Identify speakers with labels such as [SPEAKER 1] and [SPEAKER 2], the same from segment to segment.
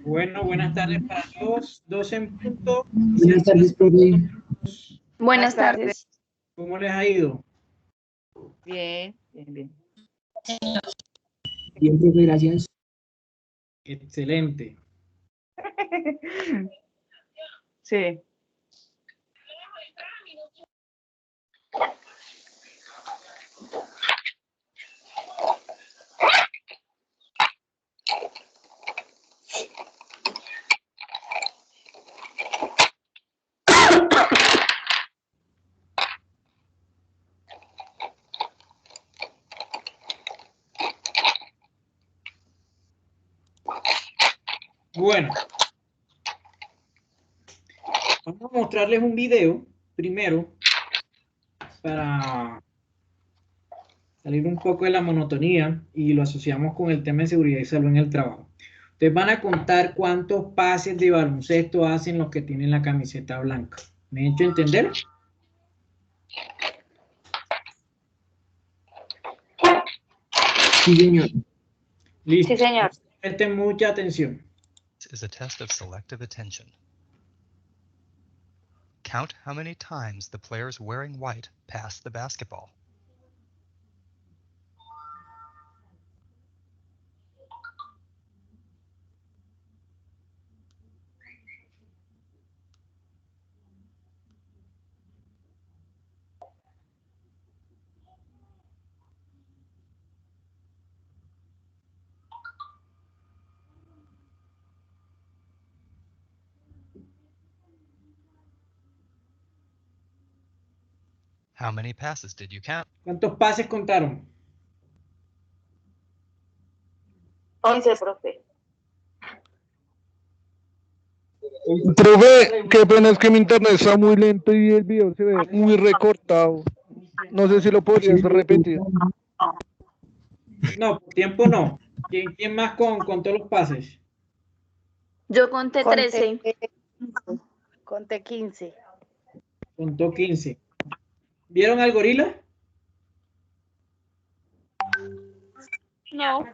[SPEAKER 1] Bueno, buenas tardes para todos. 12 en punto.
[SPEAKER 2] Buenas tardes, profe.
[SPEAKER 3] Buenas tardes.
[SPEAKER 1] ¿Cómo les ha ido?
[SPEAKER 3] Bien, bien, bien.
[SPEAKER 2] Bien, profe, gracias.
[SPEAKER 1] Excelente.
[SPEAKER 3] Sí.
[SPEAKER 1] Bueno, vamos a mostrarles un video primero para salir un poco de la monotonía y lo asociamos con el tema de seguridad y salud en el trabajo. Ustedes van a contar cuántos pases de baloncesto hacen los que tienen la camiseta blanca. ¿Me he hecho entender?
[SPEAKER 2] Sí, señor.
[SPEAKER 1] Listo.
[SPEAKER 3] Sí, señor.
[SPEAKER 1] Presten mucha atención.
[SPEAKER 4] This is a test of selective attention. Count how many times the players wearing white pass the basketball. How many passes did you count?
[SPEAKER 1] ¿Cuántos pases contaron?
[SPEAKER 3] 11, profe.
[SPEAKER 5] Profe, qué pena es que mi internet está muy lento y el video se ve muy recortado. No sé si lo podrías repetir.
[SPEAKER 1] No, por tiempo no. ¿Quién más contó los pases?
[SPEAKER 3] Yo conté 13.
[SPEAKER 6] Conté 15.
[SPEAKER 1] Contó 15. ¿Vieron al gorila?
[SPEAKER 3] No.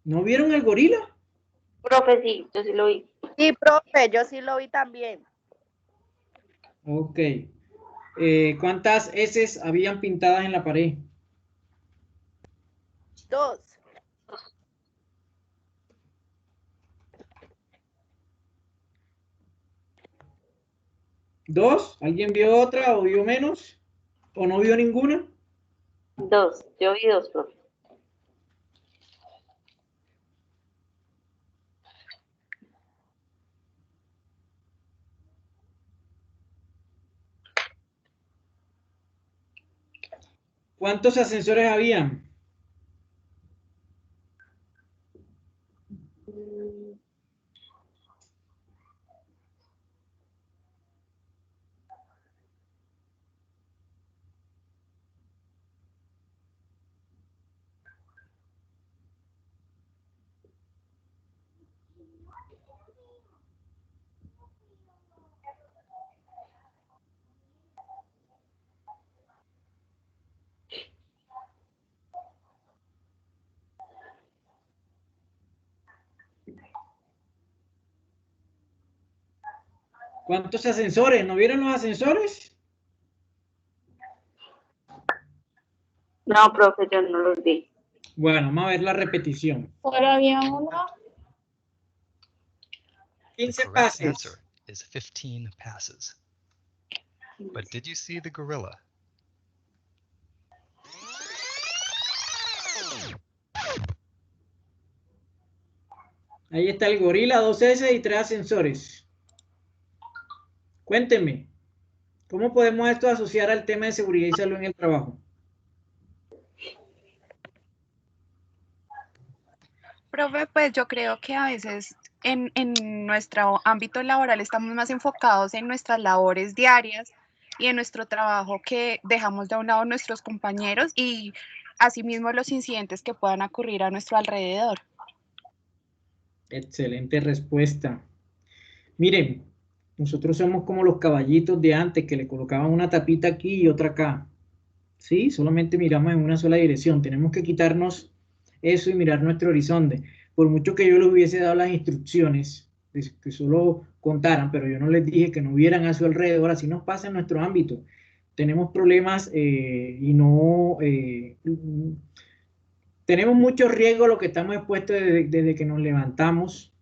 [SPEAKER 1] ¿No vieron al gorila?
[SPEAKER 3] Profe, sí, yo sí lo vi.
[SPEAKER 6] Sí, profe, yo sí lo vi también.
[SPEAKER 1] Ok. ¿Cuántas heces habían pintadas en la pared?
[SPEAKER 6] 2.
[SPEAKER 1] ¿Dos? ¿Alguien vio otra o vio menos? ¿O no vio ninguna?
[SPEAKER 3] 2. Yo vi 2, profe.
[SPEAKER 1] ¿Cuántos ascensores habían? ¿Cuántos ascensores? ¿No vieron los ascensores?
[SPEAKER 3] No, profe, yo no los vi.
[SPEAKER 1] Bueno, vamos a ver la repetición.
[SPEAKER 3] Ahora había uno.
[SPEAKER 1] 15
[SPEAKER 4] The correct
[SPEAKER 1] pases.
[SPEAKER 4] answer is 15 passes. But did you see the gorilla?
[SPEAKER 1] Ahí está el gorila, 2 heces y 3 ascensores. Cuéntenme, ¿cómo podemos esto asociar al tema de seguridad y salud en el trabajo?
[SPEAKER 7] Profe, pues yo creo que a veces en nuestro ámbito laboral estamos más enfocados en nuestras labores diarias y en nuestro trabajo que dejamos de un lado nuestros compañeros y asimismo los incidentes que puedan ocurrir a nuestro alrededor.
[SPEAKER 1] Excelente respuesta. Miren, Nosotros somos como los caballitos de antes que le colocaban una tapita aquí y otra acá. ¿Sí? Solamente miramos en una sola dirección. Tenemos que quitarnos eso y mirar nuestro horizonte. Por mucho que yo les hubiese dado las instrucciones, que solo contaran, pero yo no les dije que no vieran a su alrededor, así nos pasa en nuestro ámbito. Tenemos problemas y no... tenemos mucho riesgo lo que estamos expuestos desde que nos levantamos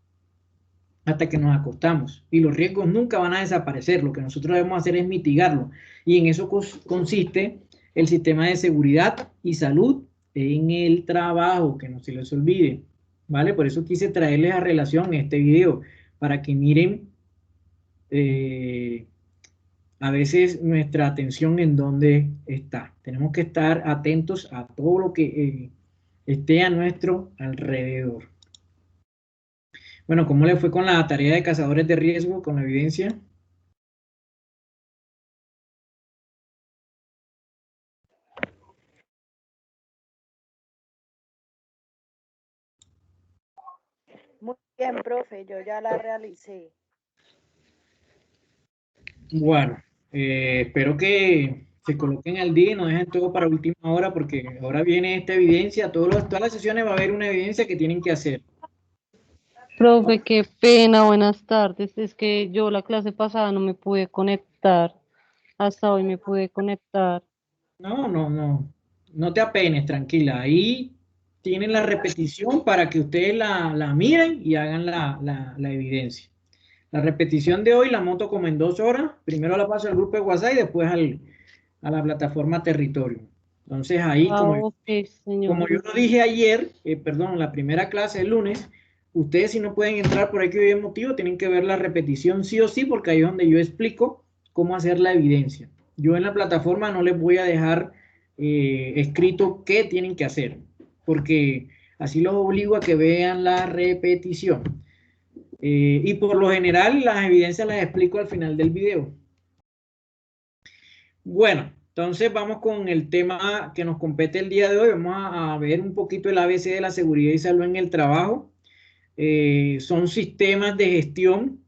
[SPEAKER 1] hasta que nos acostamos. Y los riesgos nunca van a desaparecer. Lo que nosotros debemos hacer es mitigarlo. Y en eso consiste el sistema de seguridad y salud en el trabajo, que no se les olvide. ¿Vale? Por eso quise traerles a relación este video, para que miren a veces nuestra atención en dónde está. Tenemos que estar atentos a todo lo que esté a nuestro alrededor. Bueno, ¿cómo le fue con la tarea de cazadores de riesgo, con la evidencia?
[SPEAKER 6] Muy bien, profe, yo ya la realicé.
[SPEAKER 1] Bueno, espero que se coloquen al día y no dejen todo para última hora, porque ahora viene esta evidencia. Todas las sesiones va a haber una evidencia que tienen que hacer.
[SPEAKER 8] Profe, qué pena, buenas tardes. Es que yo la clase pasada no me pude conectar. Hasta hoy me pude conectar.
[SPEAKER 1] No te apenes, tranquila. Ahí tienen la repetición para que ustedes la miren y hagan la evidencia. La repetición de hoy la monto como en 2 horas. Primero la paso al grupo de WhatsApp y después a la plataforma Territorio. Entonces ahí,
[SPEAKER 8] Ok, señor.
[SPEAKER 1] como yo lo dije ayer, la primera clase el lunes, ustedes si no pueden entrar por aquí hoy motivo, tienen que ver la repetición sí o sí, porque ahí es donde yo explico cómo hacer la evidencia. Yo en la plataforma no les voy a dejar escrito qué tienen que hacer, porque así los obligo a que vean la repetición. Y por lo general las evidencias las explico al final del video. Bueno, entonces vamos con el tema que nos compete el día de hoy. Vamos a ver un poquito el ABC de la seguridad y salud en el trabajo. Son sistemas de gestión.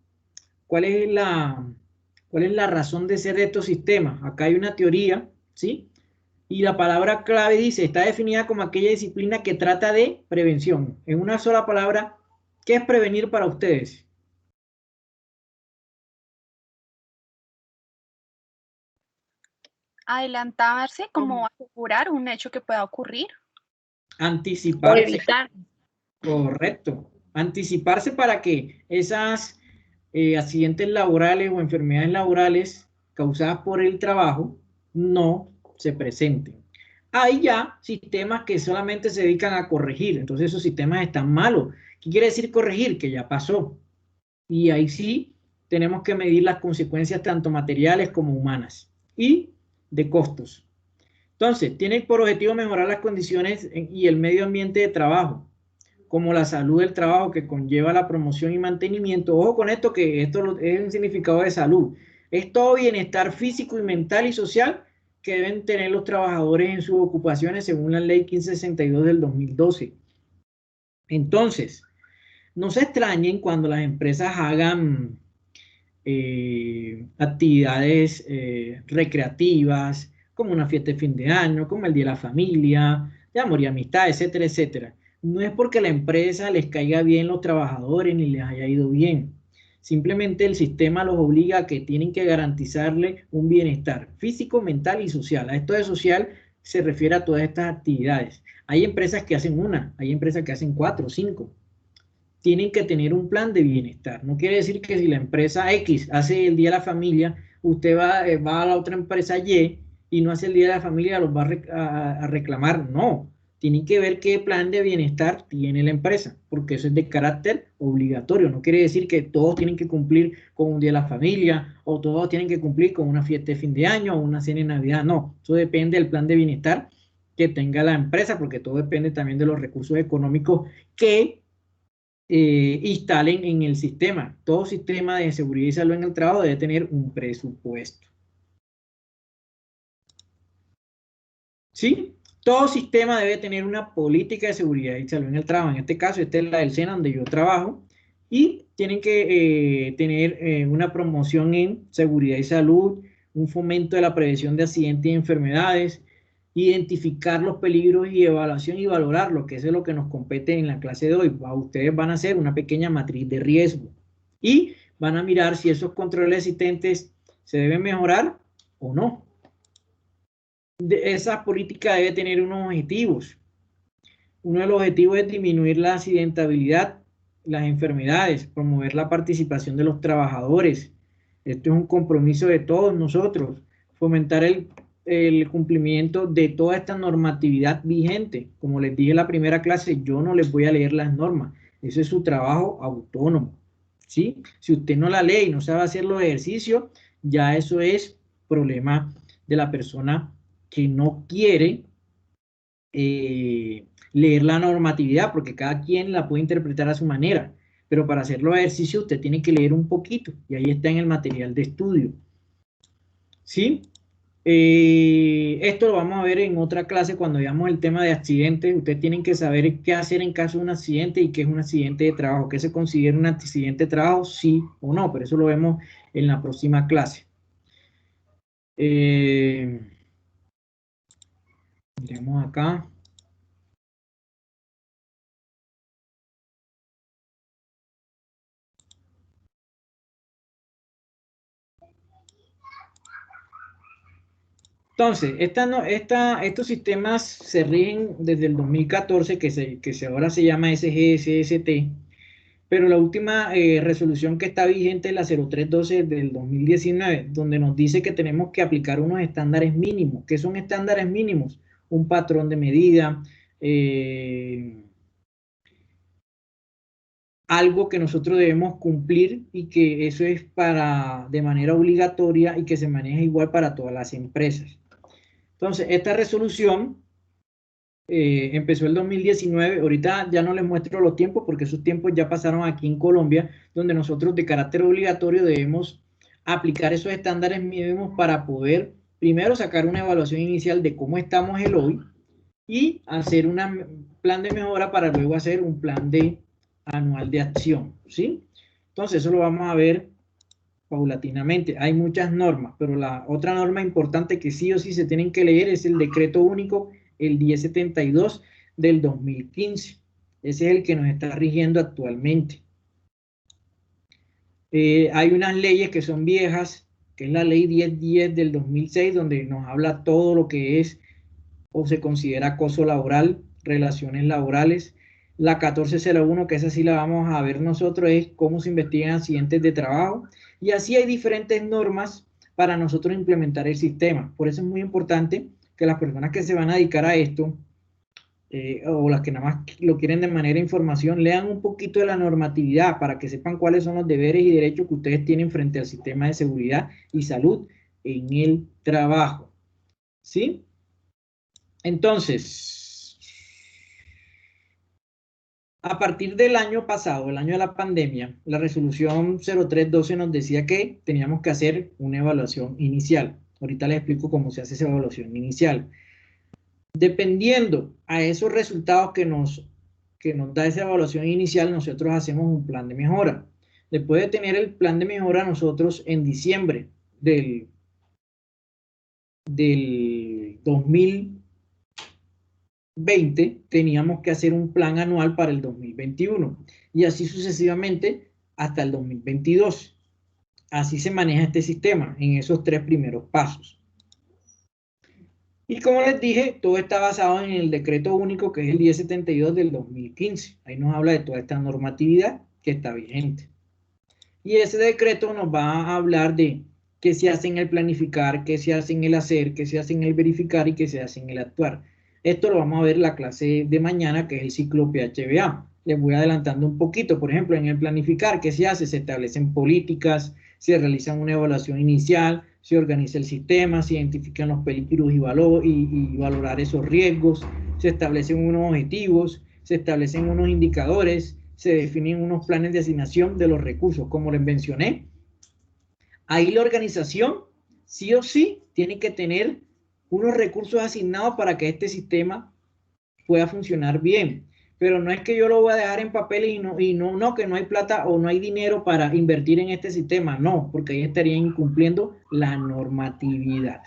[SPEAKER 1] ¿Cuál es la razón de ser de estos sistemas? Acá hay una teoría, ¿sí? Y la palabra clave dice, está definida como aquella disciplina que trata de prevención. En una sola palabra, ¿qué es prevenir para ustedes?
[SPEAKER 7] Adelantarse, como asegurar un hecho que pueda ocurrir.
[SPEAKER 1] Anticiparse.
[SPEAKER 3] Evitar.
[SPEAKER 1] Correcto. Anticiparse para que esas accidentes laborales o enfermedades laborales causadas por el trabajo no se presenten. Hay ya sistemas que solamente se dedican a corregir, entonces esos sistemas están malos. ¿Qué quiere decir corregir? Que ya pasó. Y ahí sí tenemos que medir las consecuencias tanto materiales como humanas y de costos. Entonces, tiene por objetivo mejorar las condiciones y el medio ambiente de trabajo, como la salud del trabajo, que conlleva la promoción y mantenimiento. Ojo con esto, que esto es un significado de salud. Es todo bienestar físico y mental y social que deben tener los trabajadores en sus ocupaciones según la ley 1562 del 2012. Entonces, no se extrañen cuando las empresas hagan actividades recreativas, como una fiesta de fin de año, como el Día de la Familia, de amor y amistad, etcétera, etcétera. No es porque la empresa les caiga bien los trabajadores ni les haya ido bien. Simplemente el sistema los obliga a que tienen que garantizarle un bienestar físico, mental y social. A esto de social se refiere a todas estas actividades. Hay empresas que hacen una, hay empresas que hacen 4 o 5. Tienen que tener un plan de bienestar. No quiere decir que si la empresa X hace el Día de la Familia, usted va a la otra empresa Y no hace el Día de la Familia, los va a reclamar. No, tienen que ver qué plan de bienestar tiene la empresa, porque eso es de carácter obligatorio. No quiere decir que todos tienen que cumplir con un Día de la Familia o todos tienen que cumplir con una fiesta de fin de año o una cena de Navidad. No, eso depende del plan de bienestar que tenga la empresa, porque todo depende también de los recursos económicos que instalen en el sistema. Todo sistema de seguridad y salud en el trabajo debe tener un presupuesto. ¿Sí? Todo sistema debe tener una política de seguridad y salud en el trabajo. En este caso, esta es la del SENA donde yo trabajo Y tienen que tener una promoción en seguridad y salud, un fomento de la prevención de accidentes y enfermedades, identificar los peligros y evaluación y valorarlos, que eso es lo que nos compete en la clase de hoy. Ustedes van a hacer una pequeña matriz de riesgo y van a mirar si esos controles existentes se deben mejorar o no. Esa política debe tener unos objetivos. Uno de los objetivos es disminuir la accidentabilidad, las enfermedades, promover la participación de los trabajadores. Esto es un compromiso de todos nosotros, fomentar el cumplimiento de toda esta normatividad vigente. Como les dije en la primera clase, yo no les voy a leer las normas, eso es su trabajo autónomo, ¿sí? Si usted no la lee y no sabe hacer los ejercicios, ya eso es problema de la persona que no quiere leer la normatividad, porque cada quien la puede interpretar a su manera, pero para hacer los ejercicios usted tiene que leer un poquito, y ahí está en el material de estudio, ¿sí? Esto lo vamos a ver en otra clase cuando veamos el tema de accidentes. Ustedes tienen que saber qué hacer en caso de un accidente y qué es un accidente de trabajo, qué se considera un accidente de trabajo, sí o no, pero eso lo vemos en la próxima clase. Miremos acá. Entonces, estos sistemas se rigen desde el 2014, que ahora se llama SGSST, pero la última resolución que está vigente es la 0312 del 2019, donde nos dice que tenemos que aplicar unos estándares mínimos. ¿Qué son estándares mínimos? Un patrón de medida, algo que nosotros debemos cumplir y que eso es de manera obligatoria y que se maneja igual para todas las empresas. Entonces, esta resolución empezó el 2019, ahorita ya no les muestro los tiempos porque esos tiempos ya pasaron aquí en Colombia, donde nosotros de carácter obligatorio debemos aplicar esos estándares mínimos para poder primero sacar una evaluación inicial de cómo estamos el hoy y hacer un plan de mejora para luego hacer un plan anual de acción, ¿sí? Entonces, eso lo vamos a ver paulatinamente. Hay muchas normas, pero la otra norma importante que sí o sí se tienen que leer es el decreto único, el 1072 del 2015. Ese es el que nos está rigiendo actualmente. Hay unas leyes que son viejas, que es la ley 1010 del 2006, donde nos habla todo lo que es o se considera acoso laboral, relaciones laborales. La 1401, que esa sí la vamos a ver nosotros, es cómo se investigan accidentes de trabajo. Y así hay diferentes normas para nosotros implementar el sistema. Por eso es muy importante que las personas que se van a dedicar a esto, o las que nada más lo quieren de manera información, lean un poquito de la normatividad para que sepan cuáles son los deberes y derechos que ustedes tienen frente al sistema de seguridad y salud en el trabajo. ¿Sí? Entonces, a partir del año pasado, el año de la pandemia, la resolución 0312 nos decía que teníamos que hacer una evaluación inicial. Ahorita les explico cómo se hace esa evaluación inicial. Dependiendo a esos resultados que nos da esa evaluación inicial, nosotros hacemos un plan de mejora. Después de tener el plan de mejora, nosotros en diciembre del 2020 teníamos que hacer un plan anual para el 2021 y así sucesivamente hasta el 2022. Así se maneja este sistema en esos 3 primeros pasos. Y como les dije, todo está basado en el decreto único que es el 1072 del 2015. Ahí nos habla de toda esta normatividad que está vigente. Y ese decreto nos va a hablar de qué se hace en el planificar, qué se hace en el hacer, qué se hace en el verificar y qué se hace en el actuar. Esto lo vamos a ver en la clase de mañana, que es el ciclo PHBA. Les voy adelantando un poquito. Por ejemplo, en el planificar, ¿qué se hace? Se establecen políticas, se realiza una evaluación inicial, se organiza el sistema, se identifican los peligros y valorar esos riesgos, se establecen unos objetivos, se establecen unos indicadores, se definen unos planes de asignación de los recursos. Como les mencioné, ahí la organización sí o sí tiene que tener unos recursos asignados para que este sistema pueda funcionar bien. pero no es que yo lo voy a dejar en papel que no hay plata o no hay dinero para invertir en este sistema, no, porque ahí estaría incumpliendo la normatividad.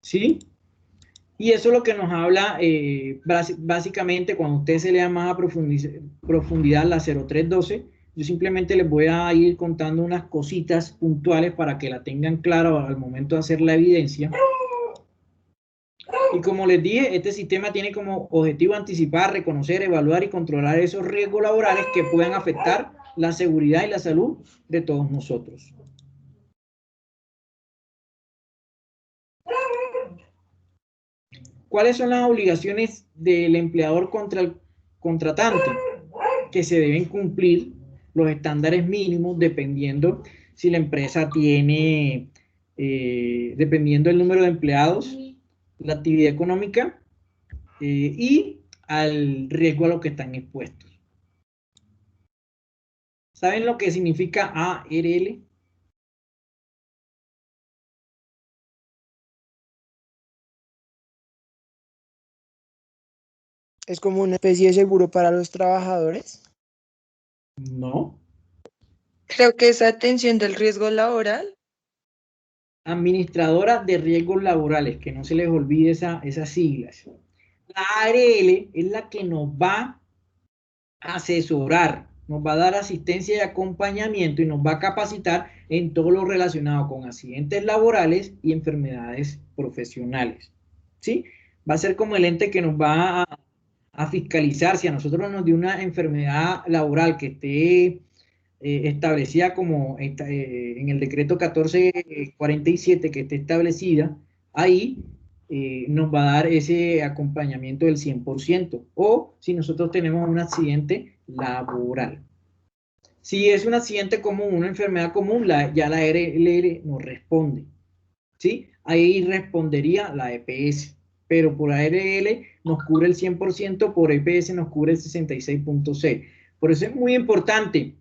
[SPEAKER 1] ¿Sí? Y eso es lo que nos habla básicamente cuando usted se lea más a profundidad la 0312. Yo simplemente les voy a ir contando unas cositas puntuales para que la tengan claro al momento de hacer la evidencia. Y como les dije, este sistema tiene como objetivo anticipar, reconocer, evaluar y controlar esos riesgos laborales que puedan afectar la seguridad y la salud de todos nosotros. ¿Cuáles son las obligaciones del empleador contra el contratante? Que se deben cumplir los estándares mínimos dependiendo si la empresa tiene, dependiendo del número de empleados, la actividad económica y al riesgo a lo que están expuestos. ¿Saben lo que significa ARL?
[SPEAKER 2] Es como una especie de seguro para los trabajadores.
[SPEAKER 1] No.
[SPEAKER 9] Creo que es atención del riesgo laboral.
[SPEAKER 1] Administradora de riesgos laborales, que no se les olvide esas siglas. La ARL es la que nos va a asesorar, nos va a dar asistencia y acompañamiento y nos va a capacitar en todo lo relacionado con accidentes laborales y enfermedades profesionales. ¿Sí? Va a ser como el ente que nos va a fiscalizar si a nosotros nos dio una enfermedad laboral que esté establecida como en el decreto 1447 que esté establecida, ahí nos va a dar ese acompañamiento del 100%, o si nosotros tenemos un accidente laboral. Si es un accidente común, una enfermedad común, ya la ARL nos responde, ¿sí? Ahí respondería la EPS, pero por ARL nos cubre el 100%, por EPS nos cubre el 66.6. Por eso es muy importante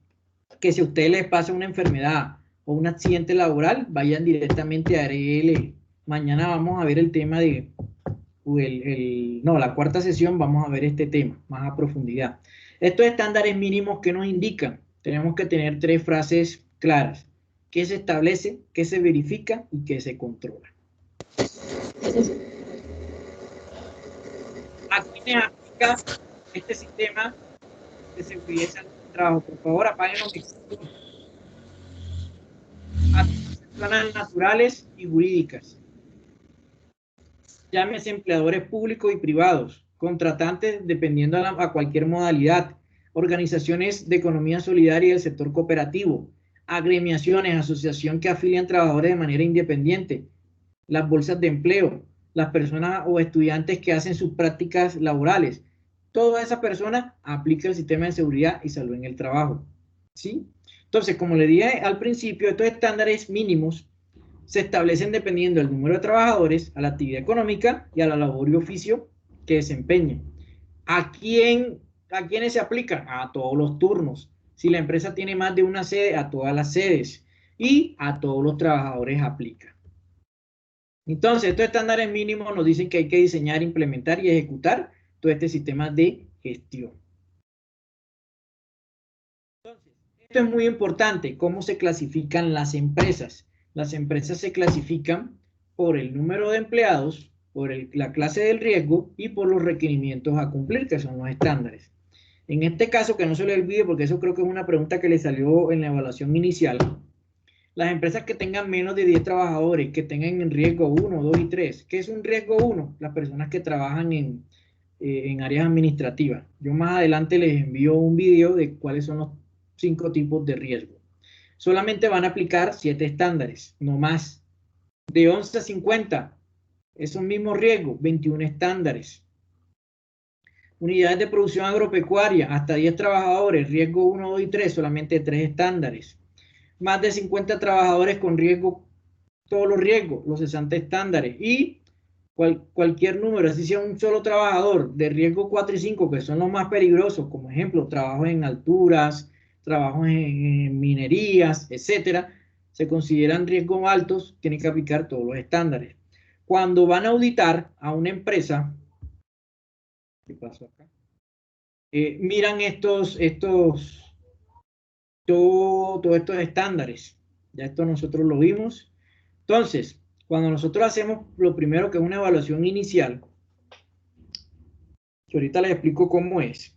[SPEAKER 1] que si a ustedes les pasa una enfermedad o un accidente laboral, vayan directamente a ARL. Mañana vamos a ver el tema de, la cuarta sesión vamos a ver este tema más a profundidad. Estos estándares mínimos que nos indican, tenemos que tener 3 frases claras. ¿Qué se establece, qué se verifica y qué se controla? ¿A quiénes aplica este sistema de seguridad y salud del trabajo? Por favor, apaguen los micrófonos. A personas naturales y jurídicas. Llámese empleadores públicos y privados, contratantes dependiendo a cualquier modalidad, organizaciones de economía solidaria y del sector cooperativo, agremiaciones, asociación que afilian trabajadores de manera independiente, las bolsas de empleo, las personas o estudiantes que hacen sus prácticas laborales. Todas esas personas aplican el sistema de seguridad y salud en el trabajo, ¿sí? Entonces, como le dije al principio, estos estándares mínimos se establecen dependiendo del número de trabajadores, a la actividad económica y a la labor y oficio que desempeñen. ¿A quiénes se aplican? A todos los turnos. Si la empresa tiene más de una sede, a todas las sedes. Y a todos los trabajadores aplica. Entonces, estos estándares mínimos nos dicen que hay que diseñar, implementar y ejecutar todo este sistema de gestión. Entonces, esto es muy importante, cómo se clasifican las empresas. Las empresas se clasifican por el número de empleados, por la clase del riesgo y por los requerimientos a cumplir, que son los estándares. En este caso, que no se le olvide, porque eso creo que es una pregunta que le salió en la evaluación inicial, las empresas que tengan menos de 10 trabajadores, que tengan en riesgo 1, 2 y 3. ¿Qué es un riesgo 1? Las personas que trabajan en áreas administrativas. Yo más adelante les envío un video de cuáles son los 5 tipos de riesgo. Solamente van a aplicar 7 estándares, no más. De 11 a 50, esos mismos riesgos, 21 estándares. Unidades de producción agropecuaria, hasta 10 trabajadores, riesgo 1, 2 y 3, solamente 3 estándares. Más de 50 trabajadores con riesgo, todos los riesgos, los 60 estándares. Y cualquier número, así sea un solo trabajador, de riesgo 4 y 5, que son los más peligrosos, como ejemplo, trabajos en alturas, trabajos en minerías, etcétera, se consideran riesgos altos, tienen que aplicar todos los estándares. Cuando van a auditar a una empresa, ¿qué pasó acá? miran todos estos estándares. Ya esto nosotros lo vimos. Entonces, cuando nosotros hacemos lo primero que es una evaluación inicial, que ahorita les explico cómo es.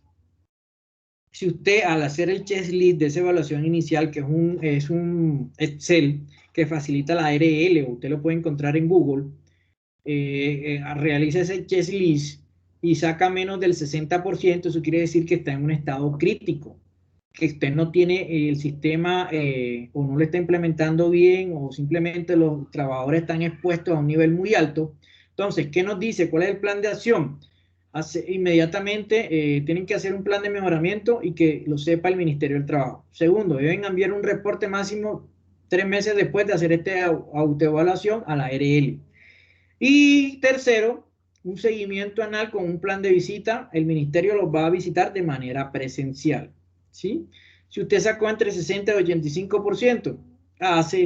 [SPEAKER 1] Si usted al hacer el checklist de esa evaluación inicial, que es un Excel que facilita la ARL, o usted lo puede encontrar en Google, realiza ese checklist y saca menos del 60%, eso quiere decir que está en un estado crítico, que usted no tiene el sistema o no lo está implementando bien, o simplemente los trabajadores están expuestos a un nivel muy alto. Entonces, ¿qué nos dice? ¿Cuál es el plan de acción? Inmediatamente tienen que hacer un plan de mejoramiento y que lo sepa el Ministerio del Trabajo. Segundo, deben enviar un reporte máximo 3 meses después de hacer esta autoevaluación a la ARL. Y tercero, un seguimiento anual con un plan de visita. El ministerio los va a visitar de manera presencial, ¿sí? Si usted sacó entre 60 y 85%,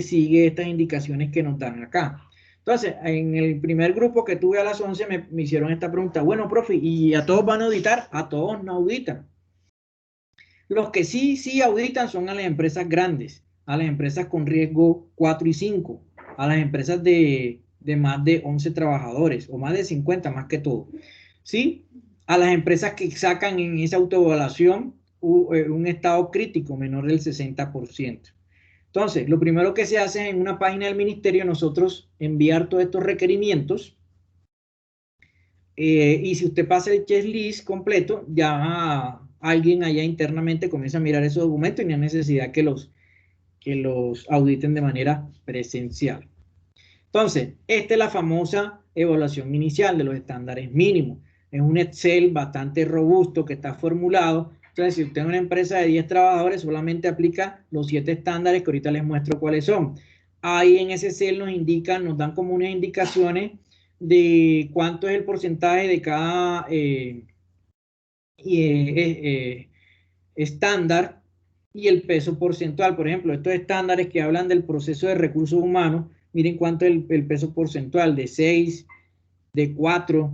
[SPEAKER 1] sigue estas indicaciones que nos dan acá. Entonces, en el primer grupo que tuve a las 11 me hicieron esta pregunta. Bueno, profe, ¿y a todos van a auditar? A todos no auditan. Los que sí auditan son a las empresas grandes, a las empresas con riesgo 4 y 5, a las empresas de más de 11 trabajadores, o más de 50 más que todo, ¿sí? A las empresas que sacan en esa autoevaluación un estado crítico menor del 60%. Entonces, lo primero que se hace en una página del ministerio, nosotros enviar todos estos requerimientos, y si usted pasa el checklist completo, ya alguien allá internamente comienza a mirar esos documentos y no hay necesidad que los auditen de manera presencial. Entonces, esta es la famosa evaluación inicial de los estándares mínimos. Es un Excel bastante robusto que está formulado. Entonces, si usted es una empresa de 10 trabajadores, solamente aplica los 7 estándares que ahorita les muestro cuáles son. Ahí en ese Excel nos dan como unas indicaciones de cuánto es el porcentaje de cada estándar y el peso porcentual. Por ejemplo, estos estándares que hablan del proceso de recursos humanos, miren cuánto es el peso porcentual, de 6, de 4,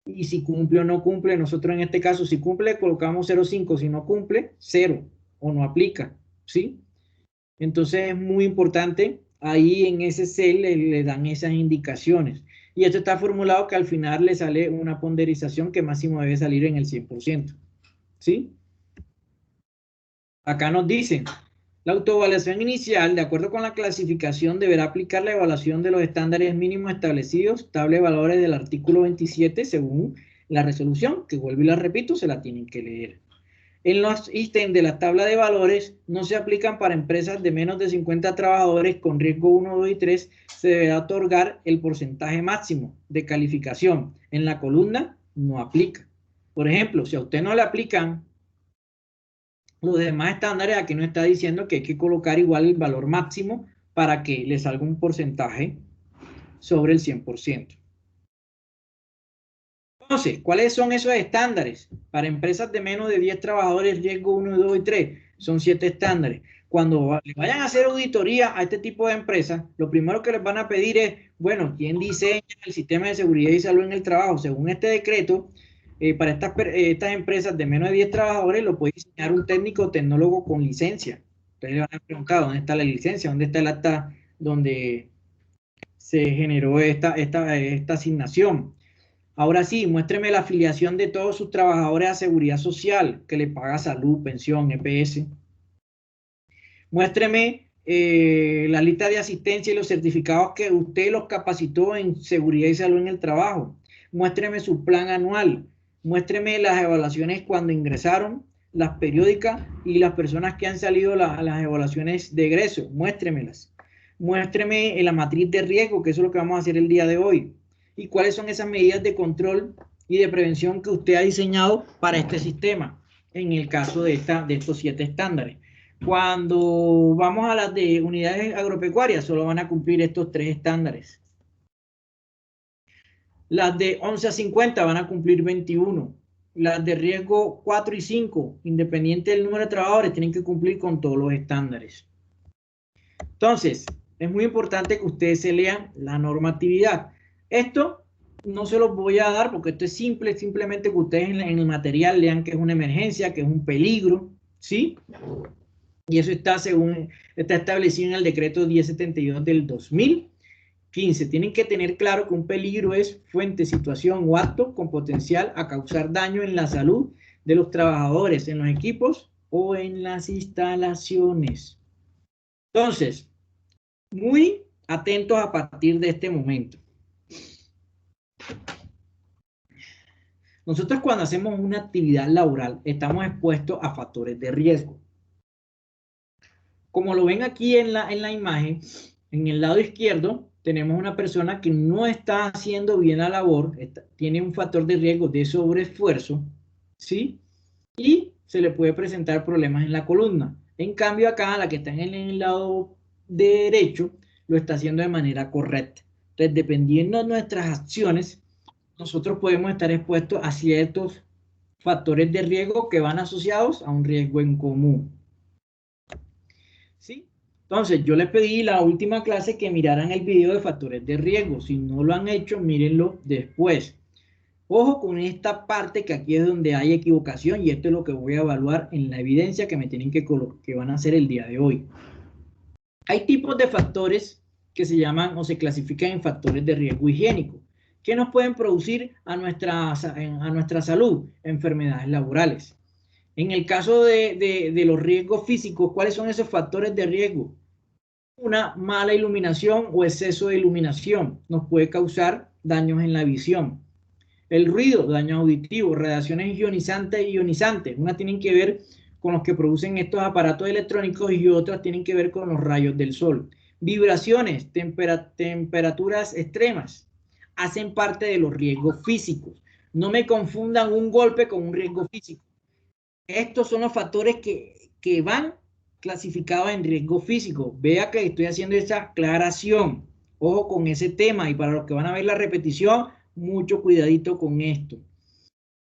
[SPEAKER 1] y si cumple o no cumple. Nosotros en este caso, si cumple, colocamos 0,5, si no cumple, 0, o no aplica, ¿sí? Entonces es muy importante, ahí en ese cel le dan esas indicaciones. Y esto está formulado que al final le sale una ponderización que máximo debe salir en el 100%, ¿sí? Acá nos dicen, la autoevaluación inicial, de acuerdo con la clasificación, deberá aplicar la evaluación de los estándares mínimos establecidos, tabla de valores del artículo 27, según la resolución, que vuelvo y la repito, se la tienen que leer. En los ítems de la tabla de valores no se aplican para empresas de menos de 50 trabajadores con riesgo 1, 2 y 3, se deberá otorgar el porcentaje máximo de calificación. En la columna no aplica. Por ejemplo, si a usted no le aplican los demás estándares, aquí nos está diciendo que hay que colocar igual el valor máximo para que le salga un porcentaje sobre el 100%. Entonces, ¿cuáles son esos estándares? Para empresas de menos de 10 trabajadores, riesgo 1, 2 y 3, son 7 estándares. Cuando le vayan a hacer auditoría a este tipo de empresas, lo primero que les van a pedir es, bueno, ¿quién diseña el sistema de seguridad y salud en el trabajo? Según este decreto, para estas empresas de menos de 10 trabajadores lo puede diseñar un técnico o tecnólogo con licencia. Entonces le van a preguntar, ¿dónde está la licencia? ¿Dónde está el acta donde se generó esta asignación? Ahora sí, muéstreme la afiliación de todos sus trabajadores a seguridad social, que le paga salud, pensión, EPS. Muéstreme la lista de asistencia y los certificados que usted los capacitó en seguridad y salud en el trabajo. Muéstreme su plan anual. Muéstreme las evaluaciones cuando ingresaron, las periódicas y las personas que han salido las evaluaciones de egreso. Muéstremelas. Muéstreme la matriz de riesgo, que eso es lo que vamos a hacer el día de hoy. Y cuáles son esas medidas de control y de prevención que usted ha diseñado para este sistema, en el caso de estos 7 estándares. Cuando vamos a las de unidades agropecuarias, solo van a cumplir estos 3 estándares. Las de 11 a 50 van a cumplir 21. Las de riesgo 4 y 5, independiente del número de trabajadores, tienen que cumplir con todos los estándares. Entonces, es muy importante que ustedes se lean la normatividad. Esto no se los voy a dar porque esto es simple, simplemente que ustedes en el material lean que es una emergencia, que es un peligro, ¿sí? Y eso está establecido en el decreto 1072 del 2015. Tienen que tener claro que un peligro es fuente, situación o acto con potencial a causar daño en la salud de los trabajadores, en los equipos o en las instalaciones. Entonces, muy atentos a partir de este momento. Nosotros cuando hacemos una actividad laboral estamos expuestos a factores de riesgo. Como lo ven aquí en la imagen, en el lado izquierdo tenemos una persona que no está haciendo bien la labor, tiene un factor de riesgo de sobreesfuerzo, ¿sí? Y se le puede presentar problemas en la columna. En cambio acá, la que está en el lado derecho, lo está haciendo de manera correcta. Entonces, dependiendo de nuestras acciones, nosotros podemos estar expuestos a ciertos factores de riesgo que van asociados a un riesgo en común. ¿Sí? Entonces, yo les pedí la última clase que miraran el video de factores de riesgo. Si no lo han hecho, mírenlo después. Ojo con esta parte que aquí es donde hay equivocación y esto es lo que voy a evaluar en la evidencia que me tienen que van a hacer el día de hoy. Hay tipos de factores que se llaman o se clasifican en factores de riesgo higiénico, que nos pueden producir a nuestra salud enfermedades laborales. En el caso de los riesgos físicos, ¿cuáles son esos factores de riesgo? Una mala iluminación o exceso de iluminación nos puede causar daños en la visión. El ruido, daño auditivo, radiaciones ionizantes y ionizantes. Unas tienen que ver con los que producen estos aparatos electrónicos y otras tienen que ver con los rayos del sol. Vibraciones, temperaturas extremas, hacen parte de los riesgos físicos. No me confundan un golpe con un riesgo físico. Estos son los factores que van clasificados en riesgo físico. Vea que estoy haciendo esa aclaración. Ojo con ese tema y para los que van a ver la repetición, mucho cuidadito con esto.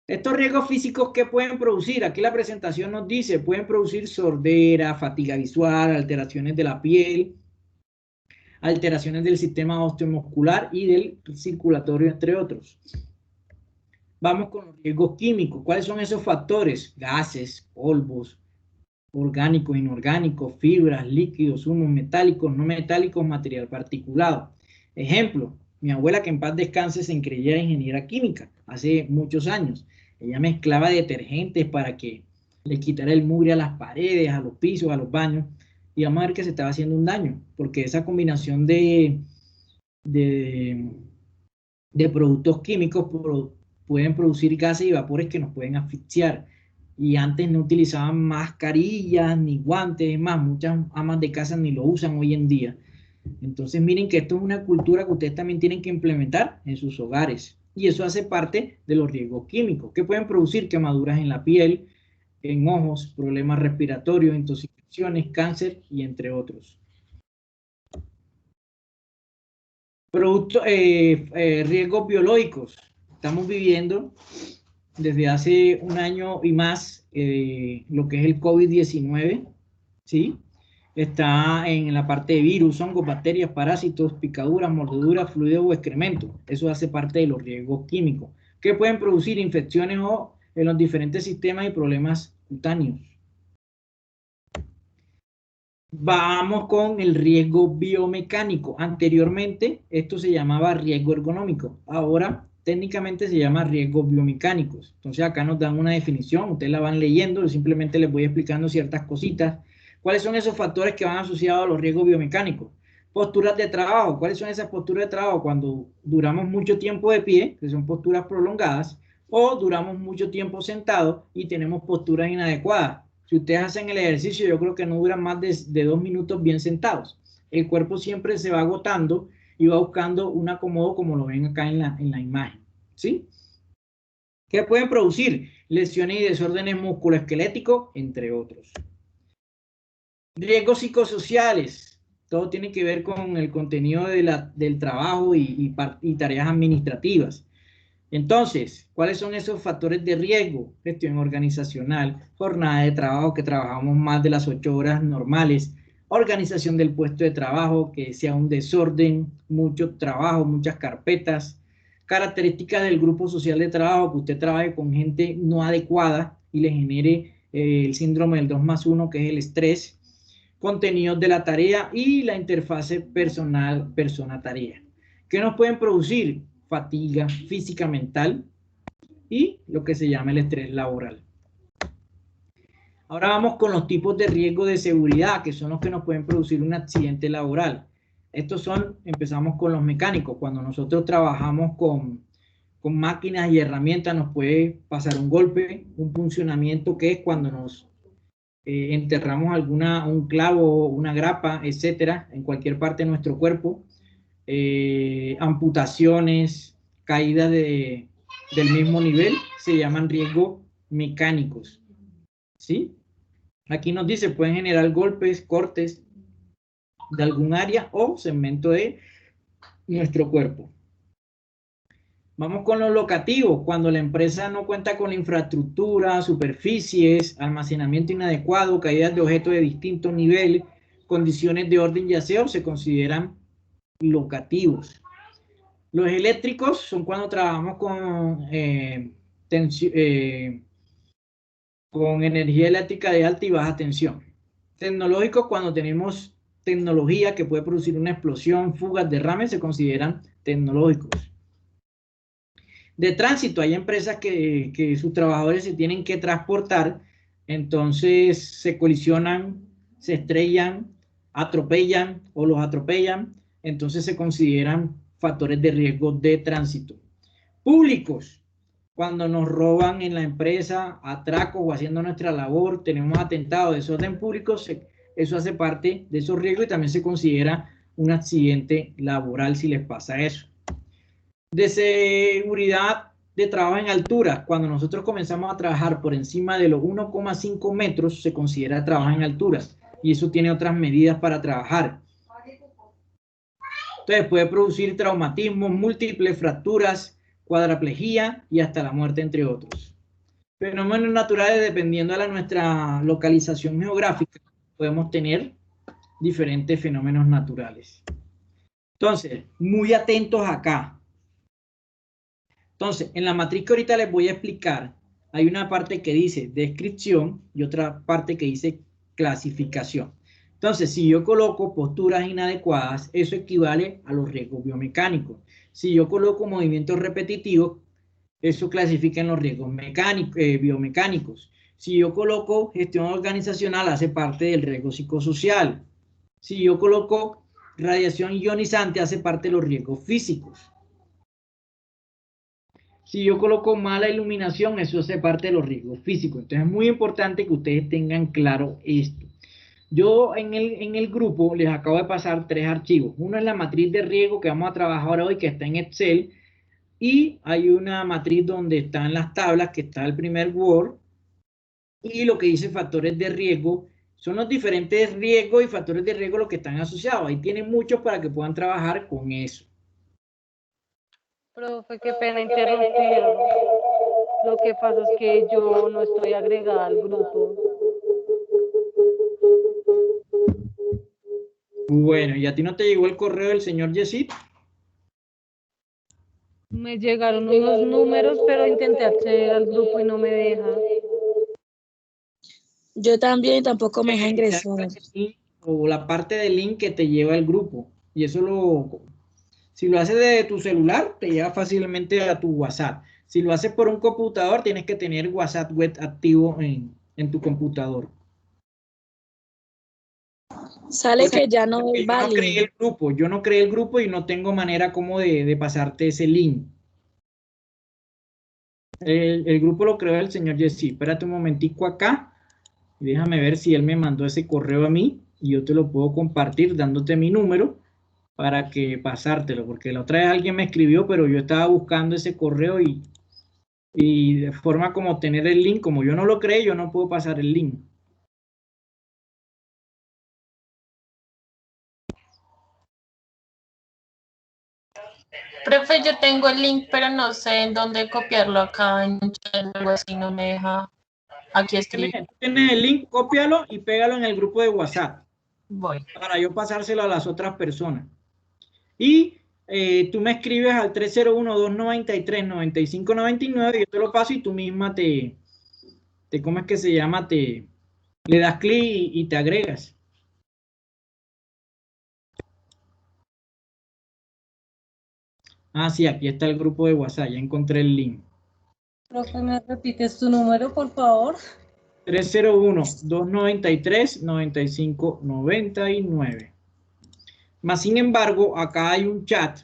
[SPEAKER 1] Estos riesgos físicos, ¿qué pueden producir? Aquí la presentación nos dice, pueden producir sordera, fatiga visual, alteraciones de la piel, alteraciones del sistema osteomuscular y del circulatorio, entre otros. Vamos con los riesgos químicos. ¿Cuáles son esos factores? Gases, polvos, orgánicos, inorgánicos, fibras, líquidos, humos, metálicos, no metálicos, material particulado. Ejemplo, mi abuela, que en paz descanse, se creía ingeniera química hace muchos años. Ella mezclaba detergentes para que le quitara el mugre a las paredes, a los pisos, a los baños. Y vamos a ver que se estaba haciendo un daño, porque esa combinación de productos químicos pueden producir gases y vapores que nos pueden asfixiar. Y antes no utilizaban mascarillas ni guantes, es más, muchas amas de casa ni lo usan hoy en día. Entonces miren que esto es una cultura que ustedes también tienen que implementar en sus hogares. Y eso hace parte de los riesgos químicos, que pueden producir quemaduras en la piel, en ojos, problemas respiratorios, intoxicaciones, cáncer y entre otros. Riesgos biológicos. Estamos viviendo desde hace un año y más lo que es el COVID-19, ¿sí? Está en la parte de virus, hongos, bacterias, parásitos, picaduras, mordeduras, fluidos o excrementos. Eso hace parte de los riesgos químicos, que pueden producir infecciones o en los diferentes sistemas y problemas cutáneos. Vamos con el riesgo biomecánico. Anteriormente esto se llamaba riesgo ergonómico. Ahora técnicamente se llama riesgos biomecánicos. Entonces acá nos dan una definición, ustedes la van leyendo, yo simplemente les voy explicando ciertas cositas. ¿Cuáles son esos factores que van asociados a los riesgos biomecánicos? Posturas de trabajo. ¿Cuáles son esas posturas de trabajo? Cuando duramos mucho tiempo de pie, que son posturas prolongadas, o duramos mucho tiempo sentados y tenemos posturas inadecuadas. Si ustedes hacen el ejercicio, yo creo que no duran más de 2 minutos bien sentados. El cuerpo siempre se va agotando y va buscando un acomodo como lo ven acá en la imagen, ¿sí? ¿Qué pueden producir? Lesiones y desórdenes musculoesqueléticos, entre otros. Riesgos psicosociales. Todo tiene que ver con el contenido del trabajo y tareas administrativas. Entonces, ¿cuáles son esos factores de riesgo? Gestión organizacional, jornada de trabajo que trabajamos más de las 8 horas normales, organización del puesto de trabajo, que sea un desorden, mucho trabajo, muchas carpetas, características del grupo social de trabajo, que usted trabaje con gente no adecuada y le genere el síndrome del 2+1, que es el estrés, contenidos de la tarea y la interfase persona-tarea. ¿Qué nos pueden producir? Fatiga física, mental y lo que se llama el estrés laboral. Ahora vamos con los tipos de riesgo de seguridad, que son los que nos pueden producir un accidente laboral. Estos son, empezamos con los mecánicos. Cuando nosotros trabajamos con máquinas y herramientas, nos puede pasar un golpe, un puncionamiento, que es cuando nos enterramos un clavo, una grapa, etcétera, en cualquier parte de nuestro cuerpo. Amputaciones, caídas del mismo nivel, se llaman riesgos mecánicos. ¿Sí? Aquí nos dice, pueden generar golpes, cortes de algún área o segmento de nuestro cuerpo. Vamos con los locativos. Cuando la empresa no cuenta con la infraestructura, superficies, almacenamiento inadecuado, caídas de objetos de distintos niveles, condiciones de orden y aseo, se consideran locativos. Los eléctricos son cuando trabajamos con energía eléctrica de alta y baja tensión. Tecnológicos, cuando tenemos tecnología que puede producir una explosión, fugas, derrames, se consideran tecnológicos. De tránsito, hay empresas que sus trabajadores se tienen que transportar, entonces se colisionan, se estrellan, atropellan o los atropellan, entonces se consideran factores de riesgo de tránsito. Públicos, cuando nos roban en la empresa, atracos o haciendo nuestra labor, tenemos atentados, desorden público, eso hace parte de esos riesgos y también se considera un accidente laboral si les pasa eso. De seguridad de trabajo en altura, cuando nosotros comenzamos a trabajar por encima de los 1,5 metros, se considera trabajo en alturas y eso tiene otras medidas para trabajar. Entonces puede producir traumatismos, múltiples fracturas, cuadraplegia y hasta la muerte, entre otros. Fenómenos naturales, dependiendo de nuestra localización geográfica, podemos tener diferentes fenómenos naturales. Entonces, muy atentos acá. Entonces, en la matriz que ahorita les voy a explicar, hay una parte que dice descripción y otra parte que dice clasificación. Entonces, si yo coloco posturas inadecuadas, eso equivale a los riesgos biomecánicos. Si yo coloco movimientos repetitivos, eso clasifica en los riesgos biomecánicos. Si yo coloco gestión organizacional, hace parte del riesgo psicosocial. Si yo coloco radiación ionizante, hace parte de los riesgos físicos. Si yo coloco mala iluminación, eso hace parte de los riesgos físicos. Entonces es muy importante que ustedes tengan claro esto. Yo en el grupo les acabo de pasar 3 archivos. Uno es la matriz de riesgo que vamos a trabajar hoy, que está en Excel. Y hay una matriz donde están las tablas, que está el primer Word. Y lo que dice factores de riesgo, son los diferentes riesgos y factores de riesgo los que están asociados. Ahí tienen muchos para que puedan trabajar con eso.
[SPEAKER 8] Profe, qué pena interrumpir. Lo que pasa es que yo no estoy agregada al grupo.
[SPEAKER 1] Bueno, ¿y a ti no te llegó el correo del señor Yesid?
[SPEAKER 8] Me llegaron unos números, pero intenté acceder al grupo y no me deja.
[SPEAKER 9] Yo también tampoco me deja ingresar.
[SPEAKER 1] O la parte del link que te lleva al grupo. Y eso si lo haces de tu celular, te lleva fácilmente a tu WhatsApp. Si lo haces por un computador, tienes que tener WhatsApp web activo en tu computador.
[SPEAKER 9] Sale que ya no es válido.
[SPEAKER 1] Yo no creé el grupo y no tengo manera como de pasarte ese link. El grupo lo creó el señor Jesse. Espérate un momentico acá y déjame ver si él me mandó ese correo a mí y yo te lo puedo compartir dándote mi número para que pasártelo, porque la otra vez alguien me escribió, pero yo estaba buscando ese correo y de forma como tener el link, como yo no lo creé, yo no puedo pasar el link.
[SPEAKER 10] Profe, yo tengo el link, pero no sé en dónde copiarlo acá en un chat o algo así, no me deja. Aquí escribir.
[SPEAKER 1] Tienes el link, cópialo y pégalo en el grupo de WhatsApp.
[SPEAKER 10] Voy.
[SPEAKER 1] Para yo pasárselo a las otras personas. Y tú me escribes al 301-293-9599 y yo te lo paso y tú misma ¿cómo es que se llama? Le das clic y te agregas. Ah, sí, aquí está el grupo de WhatsApp, ya encontré el link.
[SPEAKER 8] Profe, ¿me repites tu número, por favor?
[SPEAKER 1] 301-293-9599. Más sin embargo, acá hay un chat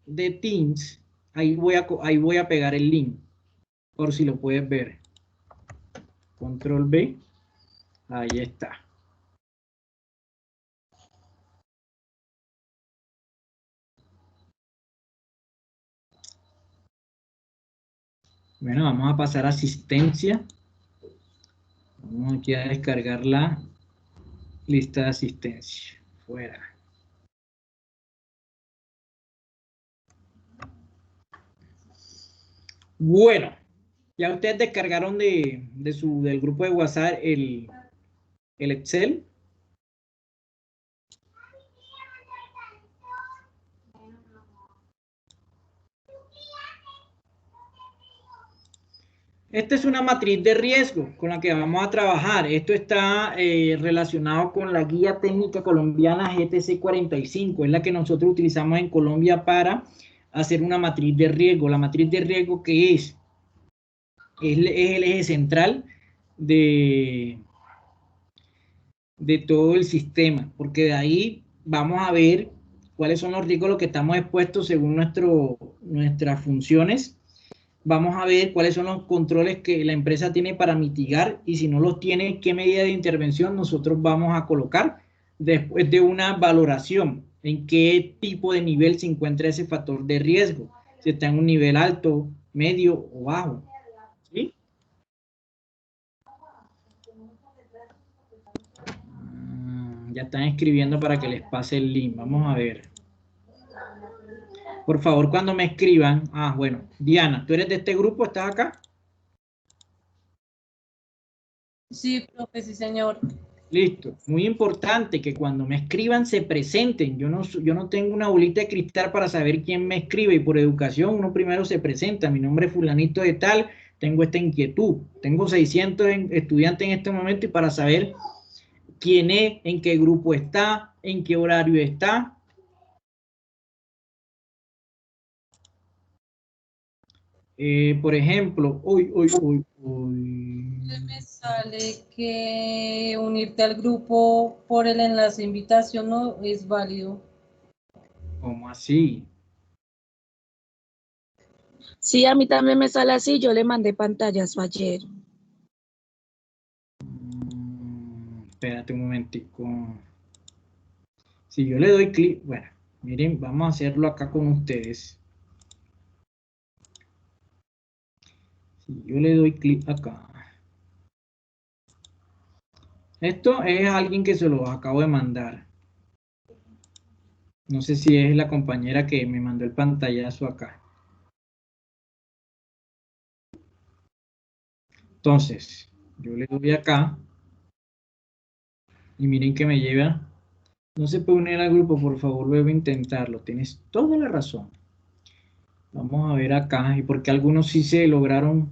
[SPEAKER 1] de Teams. Ahí voy a pegar el link, por si lo puedes ver. Control B. Ahí está. Bueno, vamos a pasar a asistencia. Vamos aquí a descargar la lista de asistencia. Fuera. Bueno, ya ustedes descargaron del grupo de WhatsApp el Excel. Esta es una matriz de riesgo con la que vamos a trabajar. Esto está relacionado con la guía técnica colombiana GTC 45. Es la que nosotros utilizamos en Colombia para hacer una matriz de riesgo. La matriz de riesgo, ¿qué es? Es el eje central de todo el sistema, porque de ahí vamos a ver cuáles son los riesgos a los que estamos expuestos según nuestras funciones. Vamos a ver cuáles son los controles que la empresa tiene para mitigar y si no los tiene, qué medida de intervención nosotros vamos a colocar después de una valoración, en qué tipo de nivel se encuentra ese factor de riesgo, si está en un nivel alto, medio o bajo. ¿Sí? Ya están escribiendo para que les pase el link. Vamos a ver. Por favor, cuando me escriban. Ah, bueno. Diana, ¿tú eres de este grupo? ¿Estás acá?
[SPEAKER 8] Sí, profe, sí, señor.
[SPEAKER 1] Listo. Muy importante que cuando me escriban se presenten. Yo no tengo una bolita de cristal para saber quién me escribe y por educación uno primero se presenta. Mi nombre es fulanito de tal, tengo esta inquietud. Tengo 600 estudiantes en este momento y para saber quién es, en qué grupo está, en qué horario está. Por ejemplo, hoy.
[SPEAKER 8] Me sale que unirte al grupo por el enlace de invitación no es válido.
[SPEAKER 1] ¿Cómo así?
[SPEAKER 11] Sí, a mí también me sale así. Yo le mandé pantallazo ayer.
[SPEAKER 1] Espérate un momentico. Si yo le doy clic, bueno, miren, vamos a hacerlo acá con ustedes. Si yo le doy clic acá. Esto es alguien que se lo acabo de mandar. No sé si es la compañera que me mandó el pantallazo acá. Entonces, yo le doy acá. Y miren que me lleva. No se puede unir al grupo, por favor, vuelve a intentarlo. Tienes toda la razón. Vamos a ver acá. ¿Y por qué algunos sí se lograron?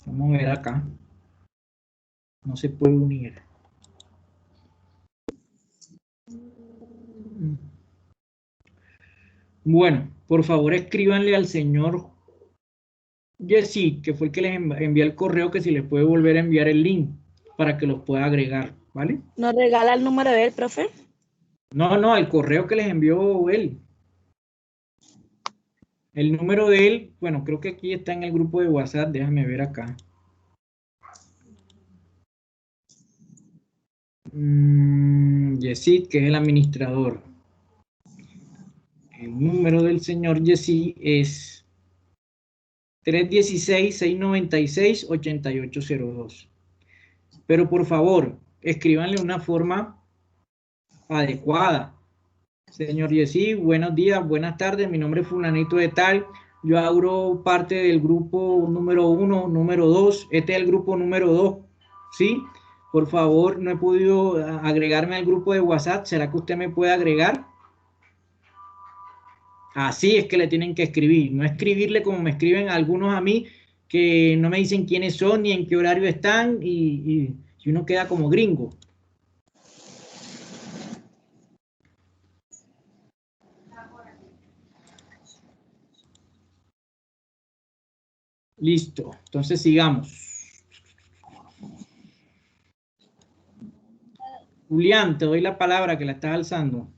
[SPEAKER 1] Vamos a ver acá. No se puede unir. Bueno, por favor escríbanle al señor Jessy, que fue el que les envió el correo, que si les puede volver a enviar el link para que los pueda agregar, ¿vale?
[SPEAKER 11] ¿Nos regala el número de él, profe?
[SPEAKER 1] No, el correo que les envió él. El número de él, bueno, creo que aquí está en el grupo de WhatsApp, déjame ver acá. Yesid, que es el administrador. El número del señor Yesid es 316-696-8802. Pero por favor, escríbanle una forma adecuada. Señor Yesid, buenos días, buenas tardes, mi nombre es fulanito de tal, yo abro parte del grupo número 1, número 2, este es el grupo número 2, ¿sí? Por favor, no he podido agregarme al grupo de WhatsApp, ¿será que usted me puede agregar? Así es que le tienen que escribir, no escribirle como me escriben algunos a mí, que no me dicen quiénes son ni en qué horario están y uno queda como gringo. Listo, entonces sigamos. Julián, te doy la palabra que la estás alzando.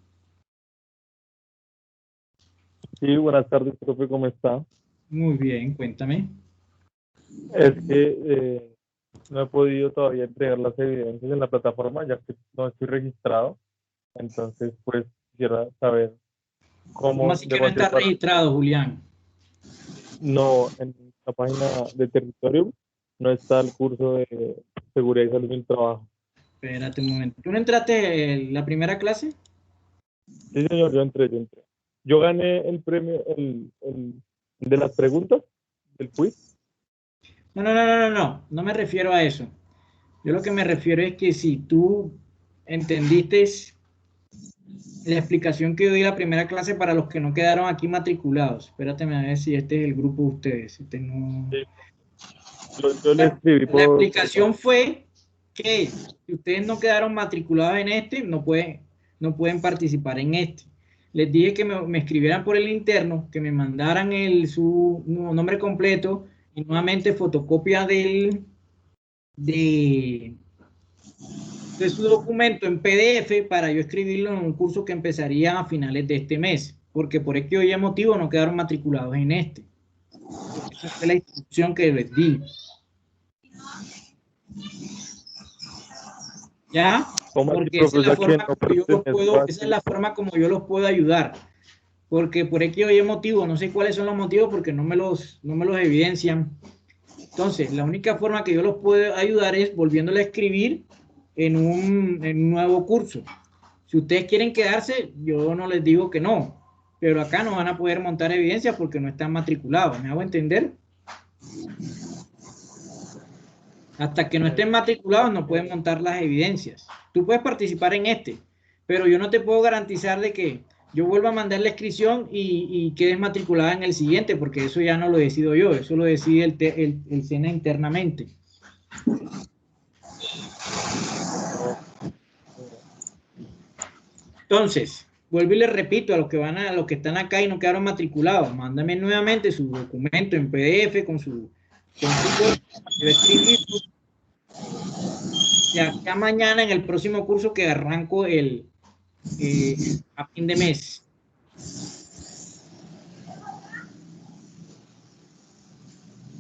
[SPEAKER 12] Sí, buenas tardes, profe, ¿cómo está?
[SPEAKER 1] Muy bien, cuéntame.
[SPEAKER 12] Es que no he podido todavía entregar las evidencias en la plataforma, ya que no estoy registrado. Entonces, pues, quisiera saber
[SPEAKER 1] ¿Cómo así que no estás registrado, Julián?
[SPEAKER 12] No, en la página de territorio no está el curso de seguridad y salud en el trabajo.
[SPEAKER 1] Espérate un momento. ¿Tú no entraste en la primera clase?
[SPEAKER 12] Sí, señor, yo entré. Yo gané el premio, el de las preguntas del quiz.
[SPEAKER 1] No me refiero a eso. Yo lo que me refiero es que si tú entendiste la explicación que yo di la primera clase para los que no quedaron aquí matriculados. Espérate a ver si este es el grupo de ustedes. Este no...
[SPEAKER 12] Sí. Yo le escribí
[SPEAKER 1] La explicación fue que si ustedes no quedaron matriculados en este, no pueden participar en este. Les dije que me escribieran por el interno, que me mandaran su nombre completo y nuevamente fotocopia de su documento en PDF para yo escribirlo en un curso que empezaría a finales de este mes, porque por X o Y motivo no quedaron matriculados en este. Esa fue la instrucción que les di. ¿Ya? Porque esa es la forma como yo los puedo, esa es la forma como yo los puedo ayudar. Porque por X o Y motivo, no sé cuáles son los motivos porque no me los evidencian. Entonces, la única forma que yo los puedo ayudar es volviéndole a escribir en un nuevo curso. Si ustedes quieren quedarse, yo no les digo que no, pero acá no van a poder montar evidencia porque no están matriculados. ¿Me hago entender? Hasta que no estén matriculados no pueden montar las evidencias. Tú puedes participar en este, pero yo no te puedo garantizar de que yo vuelva a mandar la inscripción y quedes matriculada en el siguiente, porque eso ya no lo decido yo, eso lo decide el SENA internamente. Entonces, vuelvo y les repito a los que están acá y no quedaron matriculados, mándame nuevamente su documento en PDF con su escribir. Y acá mañana en el próximo curso que arranco a fin de mes.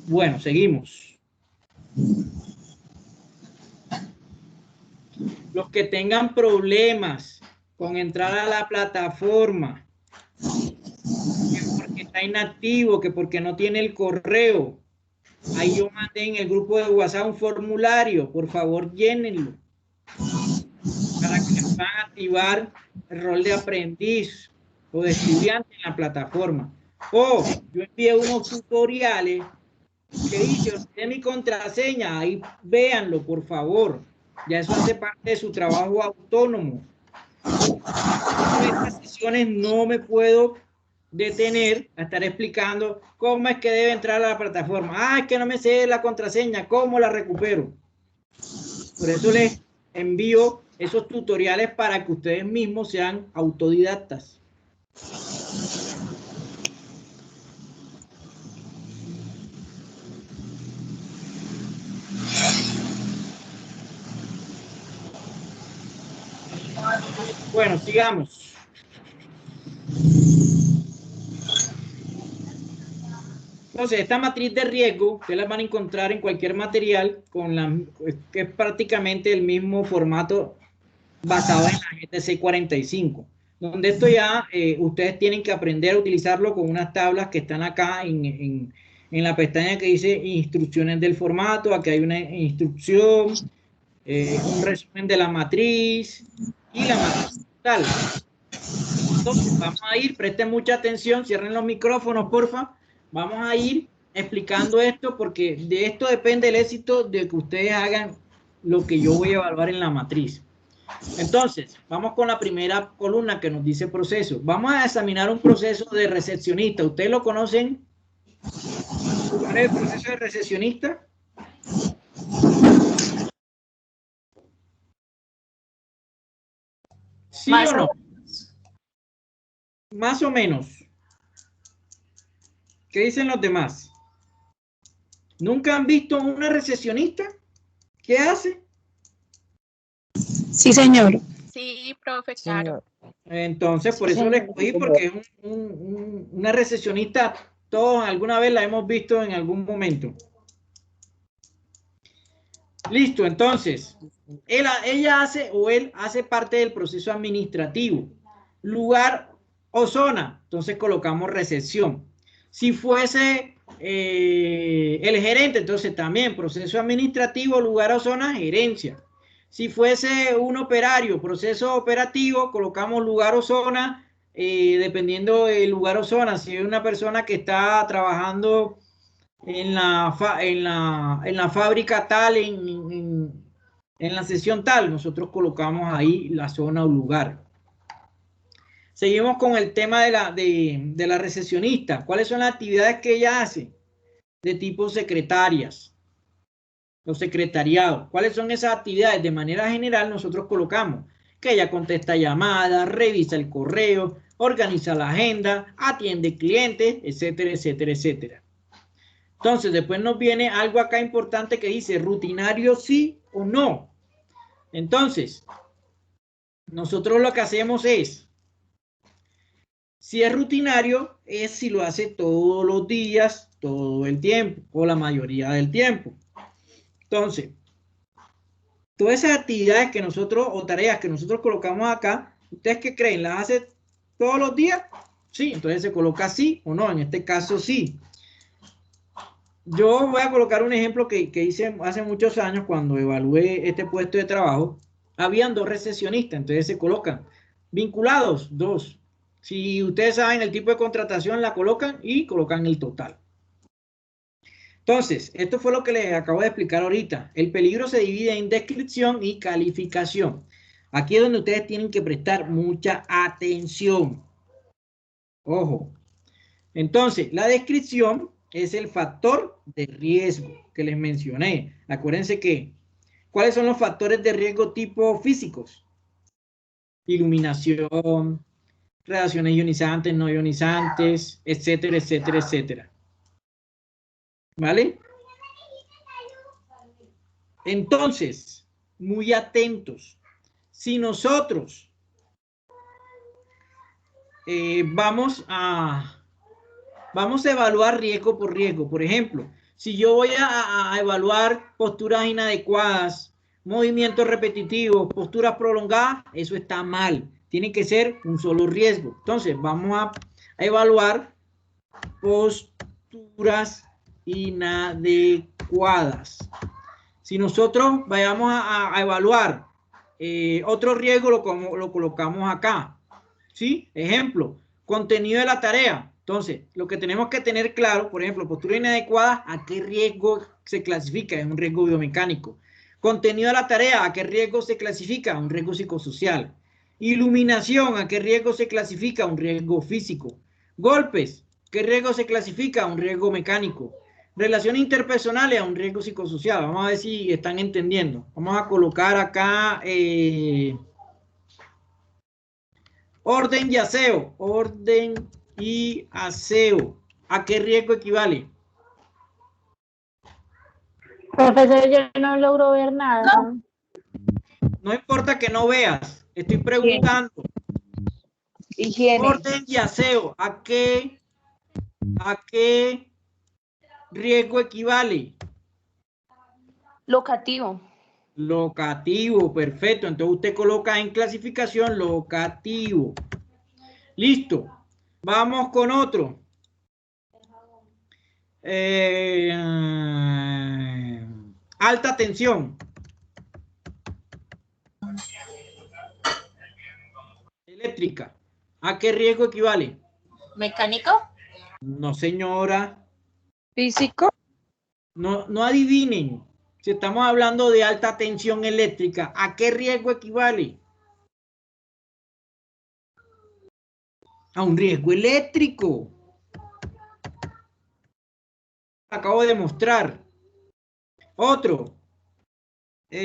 [SPEAKER 1] Bueno, seguimos. Los que tengan problemas con entrar a la plataforma, que porque está inactivo, que porque no tiene el correo, ahí yo mandé en el grupo de WhatsApp un formulario, por favor llénenlo para que les puedan activar el rol de aprendiz o de estudiante en la plataforma. O yo envié unos tutoriales que dice, de mi contraseña, ahí véanlo, por favor. Ya eso hace parte de su trabajo autónomo. En estas sesiones no me puedo detener a estar explicando cómo es que debe entrar a la plataforma. Ah, es que no me sé la contraseña, ¿cómo la recupero? Por eso les envío esos tutoriales para que ustedes mismos sean autodidactas. Bueno, sigamos. Entonces, esta matriz de riesgo, ustedes la van a encontrar en cualquier material, que es prácticamente el mismo formato basado en la GTC 45, donde esto ya ustedes tienen que aprender a utilizarlo con unas tablas que están acá en la pestaña que dice instrucciones del formato. Aquí hay una instrucción, un resumen de la matriz y la matriz total. Entonces, vamos a ir, presten mucha atención, cierren los micrófonos, porfa. Vamos a ir explicando esto porque de esto depende el éxito de que ustedes hagan lo que yo voy a evaluar en la matriz. Entonces, vamos con la primera columna que nos dice proceso. Vamos a examinar un proceso de recepcionista. ¿Ustedes lo conocen? ¿Cuál es el proceso de recepcionista? ¿Sí o no? Más o menos. ¿Qué dicen los demás? ¿Nunca han visto una recepcionista? ¿Qué hace?
[SPEAKER 11] Sí, señor.
[SPEAKER 7] Sí, profe, claro.
[SPEAKER 1] Entonces, por eso la escogí, porque es una recepcionista, todos alguna vez la hemos visto en algún momento. Listo, entonces, ella hace o él hace parte del proceso administrativo. Lugar o zona, entonces colocamos recepción. Si fuese el gerente, entonces también proceso administrativo, lugar o zona, gerencia. Si fuese un operario, proceso operativo, colocamos lugar o zona, dependiendo del lugar o zona. Si es una persona que está trabajando en la fábrica tal, en la sesión tal, nosotros colocamos ahí la zona o lugar. Seguimos con el tema de la recepcionista. ¿Cuáles son las actividades que ella hace? De tipo secretarias. Los secretariados. ¿Cuáles son esas actividades? De manera general nosotros colocamos que ella contesta llamadas, revisa el correo, organiza la agenda, atiende clientes, etcétera, etcétera, etcétera. Entonces, después nos viene algo acá importante que dice rutinario sí o no. Entonces, nosotros lo que hacemos es, si es rutinario, es si lo hace todos los días, todo el tiempo, o la mayoría del tiempo. Entonces, todas esas actividades que nosotros, o tareas que nosotros colocamos acá, ¿ustedes qué creen? ¿Las hace todos los días? Sí, entonces se coloca sí o no, en este caso sí. Yo voy a colocar un ejemplo que hice hace muchos años cuando evalué este puesto de trabajo. Habían 2 recepcionistas, entonces se colocan vinculados, 2. Si ustedes saben el tipo de contratación, la colocan y colocan el total. Entonces, esto fue lo que les acabo de explicar ahorita. El peligro se divide en descripción y calificación. Aquí es donde ustedes tienen que prestar mucha atención. Ojo. Entonces, la descripción es el factor de riesgo que les mencioné. Acuérdense que, ¿cuáles son los factores de riesgo tipo físicos? Iluminación, radiaciones ionizantes, no ionizantes, etcétera, etcétera, etcétera. ¿Vale? Entonces, muy atentos. Si nosotros vamos a evaluar riesgo por riesgo. Por ejemplo, si yo voy a evaluar posturas inadecuadas, movimientos repetitivos, posturas prolongadas, eso está mal. Tiene que ser un solo riesgo. Entonces, vamos a evaluar posturas inadecuadas. Si nosotros vayamos a evaluar otro riesgo, lo colocamos acá. ¿Sí? Ejemplo, contenido de la tarea. Entonces, lo que tenemos que tener claro, por ejemplo, postura inadecuada, ¿a qué riesgo se clasifica? Es un riesgo biomecánico. Contenido de la tarea, ¿a qué riesgo se clasifica? Un riesgo psicosocial. Iluminación, ¿a qué riesgo se clasifica? Un riesgo físico. Golpes, ¿qué riesgo se clasifica? Un riesgo mecánico. Relaciones interpersonales, a un riesgo psicosocial. Vamos a ver si están entendiendo. Vamos a colocar acá orden y aseo. Orden y aseo. ¿A qué riesgo equivale?
[SPEAKER 11] Profesor, yo no logro ver nada.
[SPEAKER 1] No importa que no veas. Estoy preguntando.
[SPEAKER 6] Higiene.
[SPEAKER 1] Orden y aseo. ¿A qué riesgo equivale?
[SPEAKER 11] Locativo.
[SPEAKER 1] Locativo, perfecto. Entonces usted coloca en clasificación locativo. Listo. Vamos con otro. Alta tensión. Eléctrica. ¿A qué riesgo equivale?
[SPEAKER 10] ¿Mecánico?
[SPEAKER 1] No, señora.
[SPEAKER 9] ¿Físico?
[SPEAKER 1] No adivinen. Si estamos hablando de alta tensión eléctrica, ¿a qué riesgo equivale? A un riesgo eléctrico. Acabo de mostrar. Otro. Y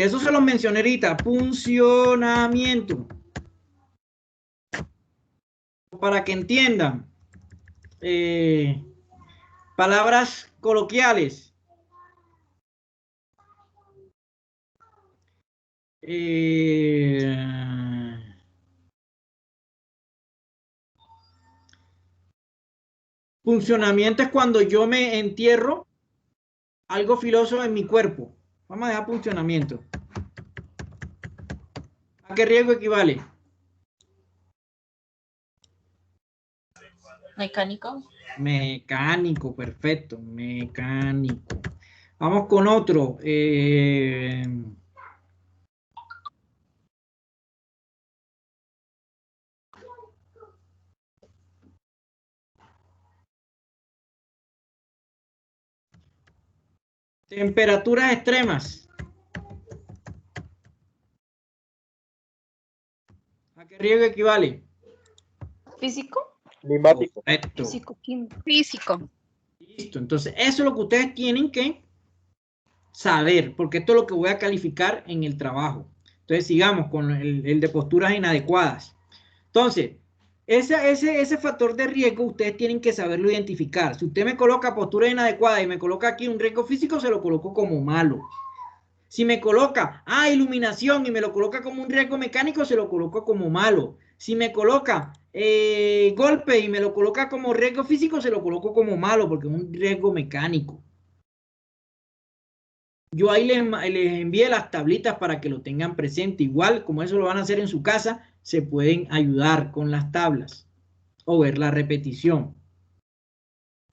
[SPEAKER 1] eso se lo mencioné ahorita. Funcionamiento. Para que entiendan. Palabras coloquiales. Funcionamiento es cuando yo me entierro algo filoso en mi cuerpo. Vamos a dejar funcionamiento. ¿A qué riesgo equivale?
[SPEAKER 10] Mecánico.
[SPEAKER 1] Mecánico, perfecto. Mecánico. Vamos con otro. Temperaturas extremas. ¿A qué riesgo equivale?
[SPEAKER 7] ¿Físico?
[SPEAKER 12] Climático.
[SPEAKER 1] Correcto.
[SPEAKER 7] Físico-químico. Físico.
[SPEAKER 1] Listo. Entonces, eso es lo que ustedes tienen que saber, porque esto es lo que voy a calificar en el trabajo. Entonces, sigamos con el de posturas inadecuadas. Entonces, ese factor de riesgo ustedes tienen que saberlo identificar. Si usted me coloca postura inadecuada y me coloca aquí un riesgo físico, se lo coloco como malo. Si me coloca iluminación y me lo coloca como un riesgo mecánico, se lo coloco como malo. Si me coloca golpe y me lo coloca como riesgo físico, se lo coloco como malo porque es un riesgo mecánico. Yo ahí les envié las tablitas para que lo tengan presente. Igual, como eso lo van a hacer en su casa, se pueden ayudar con las tablas o ver la repetición.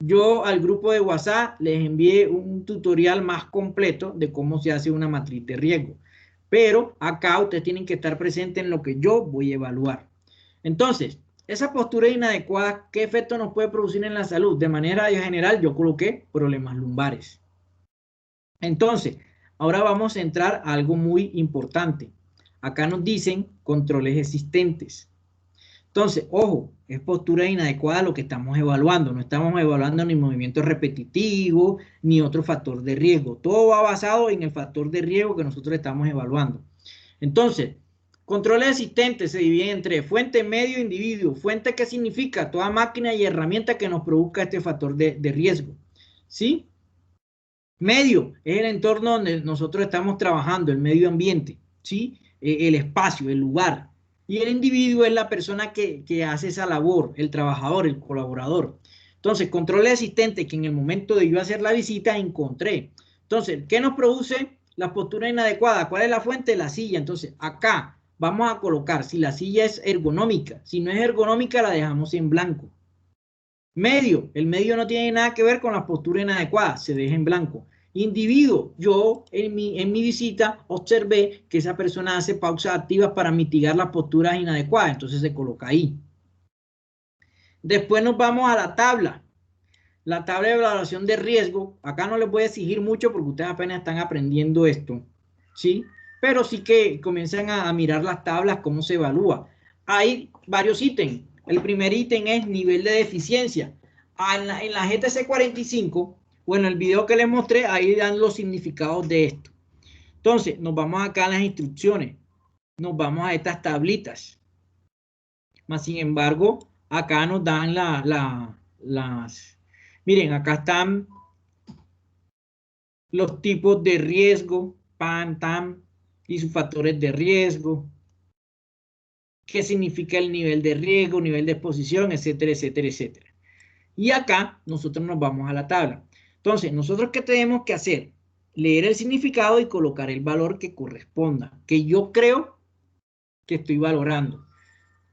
[SPEAKER 1] Yo al grupo de WhatsApp les envié un tutorial más completo de cómo se hace una matriz de riesgo. Pero acá ustedes tienen que estar presentes en lo que yo voy a evaluar. Entonces, esa postura inadecuada, ¿qué efecto nos puede producir en la salud? De manera general, yo coloqué problemas lumbares. Entonces, ahora vamos a entrar a algo muy importante. Acá nos dicen controles existentes. Entonces, ojo, es postura inadecuada lo que estamos evaluando. No estamos evaluando ni movimiento repetitivo, ni otro factor de riesgo. Todo va basado en el factor de riesgo que nosotros estamos evaluando. Entonces, controles existentes se dividen entre fuente, medio, individuo. Fuente, ¿qué significa? Toda máquina y herramienta que nos produzca este factor de riesgo. ¿Sí? Medio es el entorno donde nosotros estamos trabajando, el medio ambiente, ¿sí? El espacio, el lugar. Y el individuo es la persona que hace esa labor, el trabajador, el colaborador. Entonces, controles existentes que en el momento de yo hacer la visita encontré. Entonces, ¿qué nos produce la postura inadecuada? ¿Cuál es la fuente? La silla. Entonces, acá vamos a colocar si la silla es ergonómica. Si no es ergonómica, la dejamos en blanco. Medio, el medio no tiene nada que ver con la postura inadecuada, se deja en blanco. Individuo, yo en mi visita observé que esa persona hace pausas activas para mitigar las posturas inadecuadas, entonces se coloca ahí. Después nos vamos a la tabla. La tabla de evaluación de riesgo, acá no les voy a exigir mucho porque ustedes apenas están aprendiendo esto, ¿sí? Pero sí que comienzan a mirar las tablas, cómo se evalúa. Hay varios ítems. El primer ítem es nivel de deficiencia. En la GTC 45, bueno, el video que les mostré, ahí dan los significados de esto. Entonces, nos vamos acá a las instrucciones. Nos vamos a estas tablitas. Más sin embargo, acá nos dan las... Miren, acá están los tipos de riesgo, PAN, TAM, y sus factores de riesgo. Qué significa el nivel de riesgo, nivel de exposición, etcétera, etcétera, etcétera. Y acá nosotros nos vamos a la tabla. Entonces, ¿nosotros qué tenemos que hacer? Leer el significado y colocar el valor que corresponda, que yo creo que estoy valorando.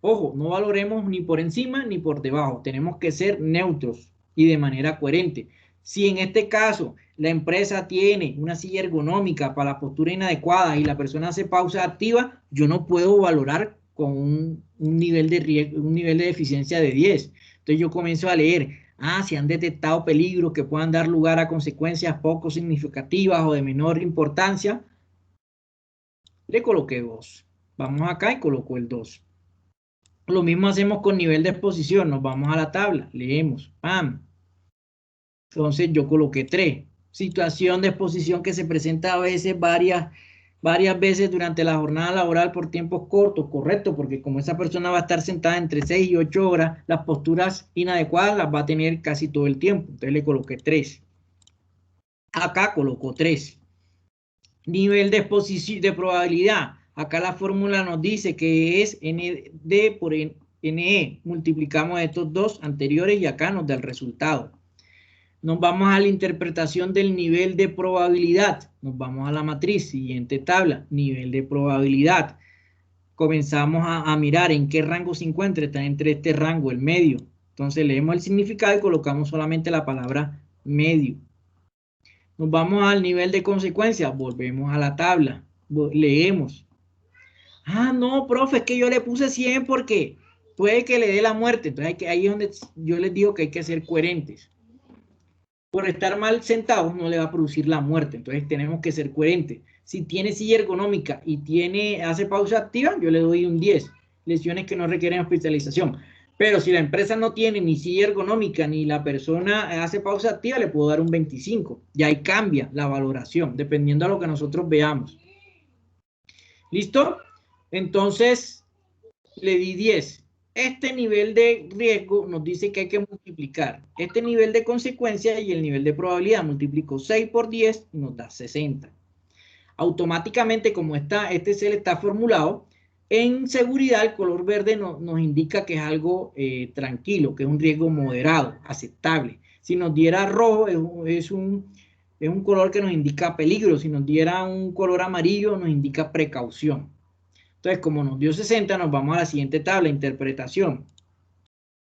[SPEAKER 1] Ojo, no valoremos ni por encima ni por debajo. Tenemos que ser neutros y de manera coherente. Si en este caso la empresa tiene una silla ergonómica para la postura inadecuada y la persona hace pausa activa, yo no puedo valorar con un nivel de riesgo, un nivel de deficiencia de 10. Entonces yo comienzo a leer, Si han detectado peligros que puedan dar lugar a consecuencias poco significativas o de menor importancia, le coloqué 2. Vamos acá y coloco el 2. Lo mismo hacemos con nivel de exposición. Nos vamos a la tabla, leemos, ¡pam! Entonces yo coloqué 3. Situación de exposición que se presenta a veces varias veces durante la jornada laboral por tiempos cortos, correcto, porque como esa persona va a estar sentada entre 6 y 8 horas, las posturas inadecuadas las va a tener casi todo el tiempo. Entonces le coloqué 3. Acá coloco 3. Nivel de exposición de probabilidad. Acá la fórmula nos dice que es ND por NE. Multiplicamos estos dos anteriores y acá nos da el resultado. Nos vamos a la interpretación del nivel de probabilidad. Nos vamos a la matriz, siguiente tabla, nivel de probabilidad. Comenzamos a mirar en qué rango se encuentra. Está entre este rango, el medio. Entonces leemos el significado y colocamos solamente la palabra medio. Nos vamos al nivel de consecuencia. Volvemos a la tabla. Leemos. No, profe, es que yo le puse 100 porque puede que le dé la muerte. Entonces ahí es donde yo les digo que hay que ser coherentes. Por estar mal sentados no le va a producir la muerte. Entonces tenemos que ser coherentes. Si tiene silla ergonómica y hace pausa activa, yo le doy un 10. Lesiones que no requieren hospitalización. Pero si la empresa no tiene ni silla ergonómica ni la persona hace pausa activa, le puedo dar un 25. Y ahí cambia la valoración, dependiendo de lo que nosotros veamos. ¿Listo? Entonces, le di 10. Este nivel de riesgo nos dice que hay que multiplicar este nivel de consecuencia y el nivel de probabilidad. Multiplico 6 por 10 y nos da 60. Automáticamente, como este cel está formulado, en seguridad el color verde nos indica que es algo tranquilo, que es un riesgo moderado, aceptable. Si nos diera rojo, es un color que nos indica peligro. Si nos diera un color amarillo, nos indica precaución. Entonces, como nos dio 60, nos vamos a la siguiente tabla, interpretación.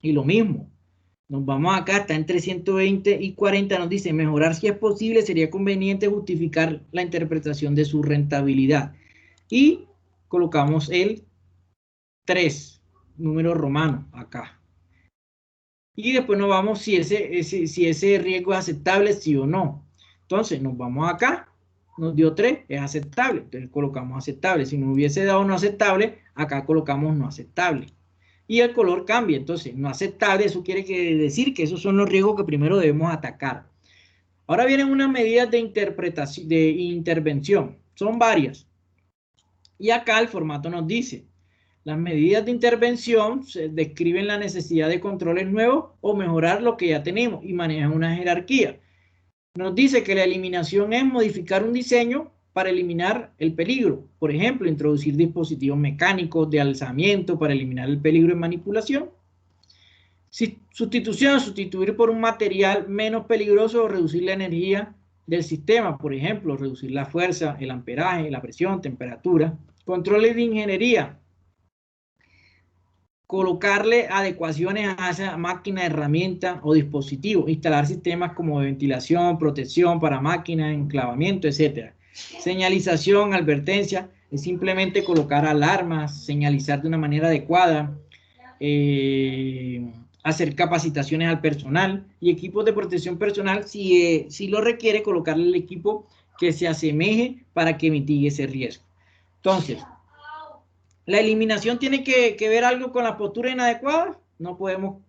[SPEAKER 1] Y lo mismo, nos vamos acá, está entre 120 y 40, nos dice, mejorar si es posible, sería conveniente justificar la interpretación de su rentabilidad. Y colocamos el 3, número romano, acá. Y después nos vamos si ese riesgo es aceptable, sí o no. Entonces, nos vamos acá. Nos dio 3, es aceptable, entonces colocamos aceptable. Si nos hubiese dado no aceptable, acá colocamos no aceptable. Y el color cambia, entonces no aceptable, eso quiere decir que esos son los riesgos que primero debemos atacar. Ahora vienen unas medidas de intervención, son varias. Y acá el formato nos dice, las medidas de intervención describen la necesidad de controles nuevos o mejorar lo que ya tenemos y manejan una jerarquía. Nos dice que la eliminación es modificar un diseño para eliminar el peligro. Por ejemplo, introducir dispositivos mecánicos de alzamiento para eliminar el peligro en manipulación. Sustitución, sustituir por un material menos peligroso o reducir la energía del sistema. Por ejemplo, reducir la fuerza, el amperaje, la presión, temperatura. Controles de ingeniería. Colocarle adecuaciones a esa máquina, herramienta o dispositivo, instalar sistemas como de ventilación, protección para máquinas, enclavamiento, etc. Señalización, advertencia, es simplemente colocar alarmas, señalizar de una manera adecuada, hacer capacitaciones al personal y equipos de protección personal, si lo requiere, colocarle el equipo que se asemeje para que mitigue ese riesgo. Entonces, ¿la eliminación tiene que ver algo con la postura inadecuada? No podemos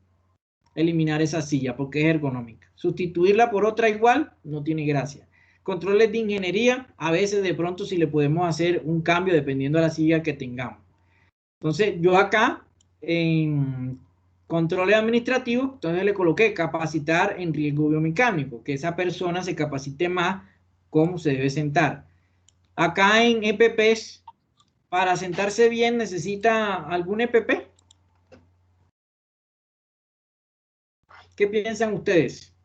[SPEAKER 1] eliminar esa silla porque es ergonómica. Sustituirla por otra igual no tiene gracia. Controles de ingeniería, a veces de pronto si le podemos hacer un cambio dependiendo de la silla que tengamos. Entonces yo acá en controles administrativos, entonces le coloqué capacitar en riesgo biomecánico, que esa persona se capacite más cómo se debe sentar. Acá en EPPs, para sentarse bien, ¿necesita algún EPP? ¿Qué piensan ustedes?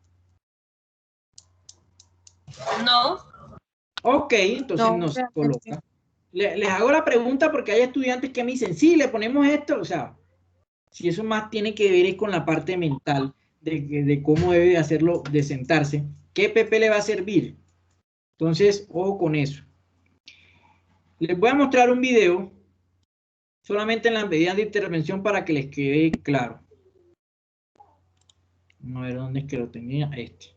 [SPEAKER 10] No.
[SPEAKER 1] Ok, entonces
[SPEAKER 11] No,
[SPEAKER 1] nos
[SPEAKER 11] realmente.
[SPEAKER 1] coloca. Les hago la pregunta porque hay estudiantes que me dicen, sí, le ponemos esto, o sea, si eso más tiene que ver es con la parte mental de cómo debe hacerlo, de sentarse, ¿qué EPP le va a servir? Entonces, ojo con eso. Les voy a mostrar un video solamente en las medidas de intervención para que les quede claro. Vamos a ver dónde es que lo tenía. Este.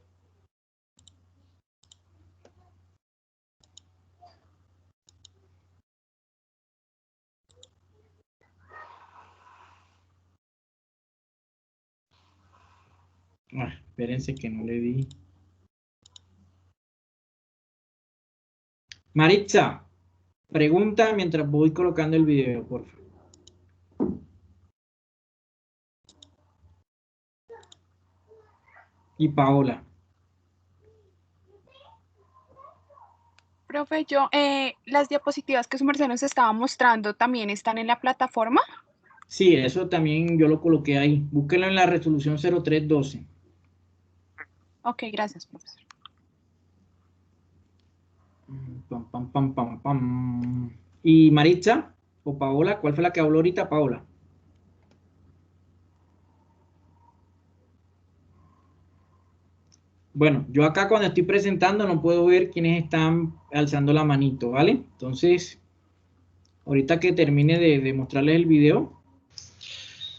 [SPEAKER 1] Espérense que no le di. Maritza, pregunta mientras voy colocando el video, por favor. Y Paola.
[SPEAKER 7] Profe, las diapositivas que su merced nos estaba mostrando también están en la plataforma.
[SPEAKER 1] Sí, eso también yo lo coloqué ahí. Búsquelo en la resolución 0312.
[SPEAKER 7] Ok, gracias, profesor.
[SPEAKER 1] Pam, pam, pam, pam, pam. ¿Y Maritza o Paola? ¿Cuál fue la que habló ahorita, Paola? Bueno, yo acá cuando estoy presentando no puedo ver quiénes están alzando la manito, ¿vale? Entonces, ahorita que termine de mostrarles el video.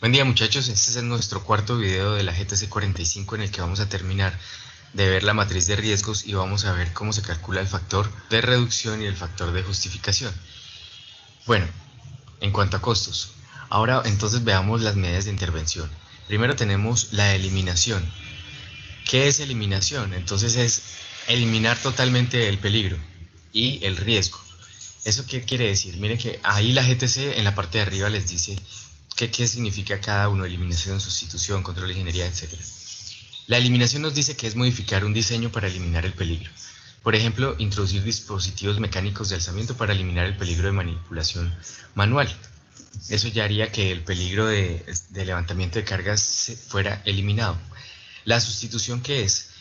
[SPEAKER 13] Buen día, muchachos, este es nuestro cuarto video de la GTC 45 en el que vamos a terminar de ver la matriz de riesgos y vamos a ver cómo se calcula el factor de reducción y el factor de justificación. Bueno, en cuanto a costos, ahora entonces veamos las medidas de intervención. Primero tenemos la eliminación. ¿Qué es eliminación? Entonces es eliminar totalmente el peligro y el riesgo. ¿Eso qué quiere decir? Miren que ahí la GTC en la parte de arriba les dice qué significa cada uno: eliminación, sustitución, control de ingeniería, etc. La eliminación nos dice que es modificar un diseño para eliminar el peligro. Por ejemplo, introducir dispositivos mecánicos de alzamiento para eliminar el peligro de manipulación manual. Eso ya haría que el peligro de levantamiento de cargas fuera eliminado. La sustitución, ¿qué es?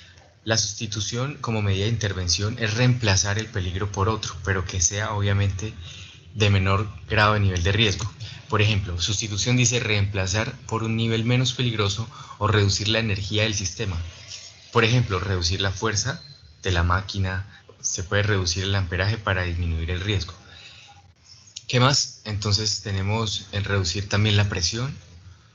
[SPEAKER 13] La sustitución como medida de intervención es reemplazar el peligro por otro, pero que sea obviamente de menor grado de nivel de riesgo. Por ejemplo, sustitución dice reemplazar por un nivel menos peligroso o reducir la energía del sistema. Por ejemplo, reducir la fuerza de la máquina, se puede reducir el amperaje para disminuir el riesgo. ¿Qué más? Entonces tenemos en reducir también la presión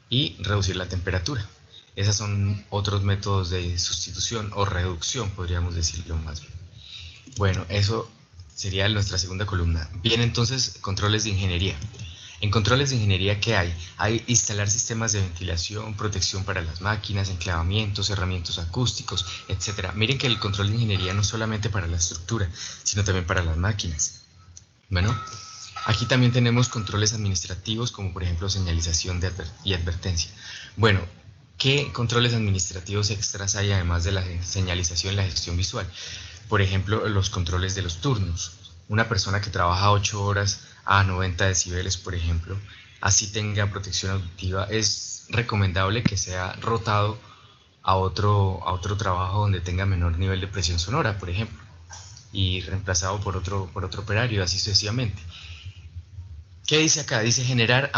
[SPEAKER 13] y reducir la temperatura. Esos son otros métodos de sustitución o reducción, podríamos decirlo más bien. Bueno, eso sería nuestra segunda columna. Bien, entonces, controles de ingeniería. En controles de ingeniería, ¿qué hay? Hay instalar sistemas de ventilación, protección para las máquinas, enclavamientos, cerramientos acústicos, etc. Miren que el control de ingeniería no es solamente para la estructura, sino también para las máquinas. Bueno, aquí también tenemos controles administrativos, como por ejemplo señalización y advertencia. Bueno, ¿qué controles administrativos extras hay además de la señalización y la gestión visual? Por ejemplo, los controles de los turnos. Una persona que trabaja 8 horas a 90 decibeles, por ejemplo, así tenga protección auditiva, es recomendable que sea rotado a otro trabajo donde tenga menor nivel de presión sonora, por ejemplo, y reemplazado por otro operario, así sucesivamente. ¿Qué dice acá? Dice generar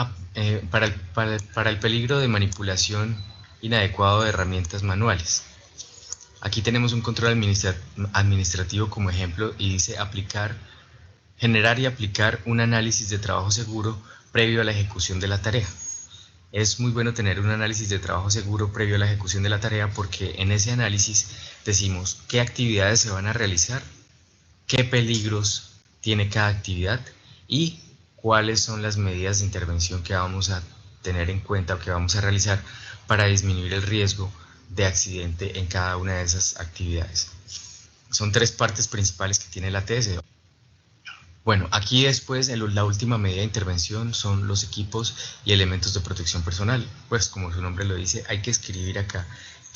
[SPEAKER 13] para el peligro de manipulación inadecuado de herramientas manuales. Aquí tenemos un control administrativo como ejemplo y dice generar y aplicar un análisis de trabajo seguro previo a la ejecución de la tarea. Es muy bueno tener un análisis de trabajo seguro previo a la ejecución de la tarea porque en ese análisis decimos qué actividades se van a realizar, qué peligros tiene cada actividad y cuáles son las medidas de intervención que vamos a tener en cuenta o que vamos a realizar para disminuir el riesgo de accidente en cada una de esas actividades. Son 3 partes principales que tiene la TS. Bueno, aquí después la última medida de intervención son los equipos y elementos de protección personal. Pues como su nombre lo dice, hay que escribir acá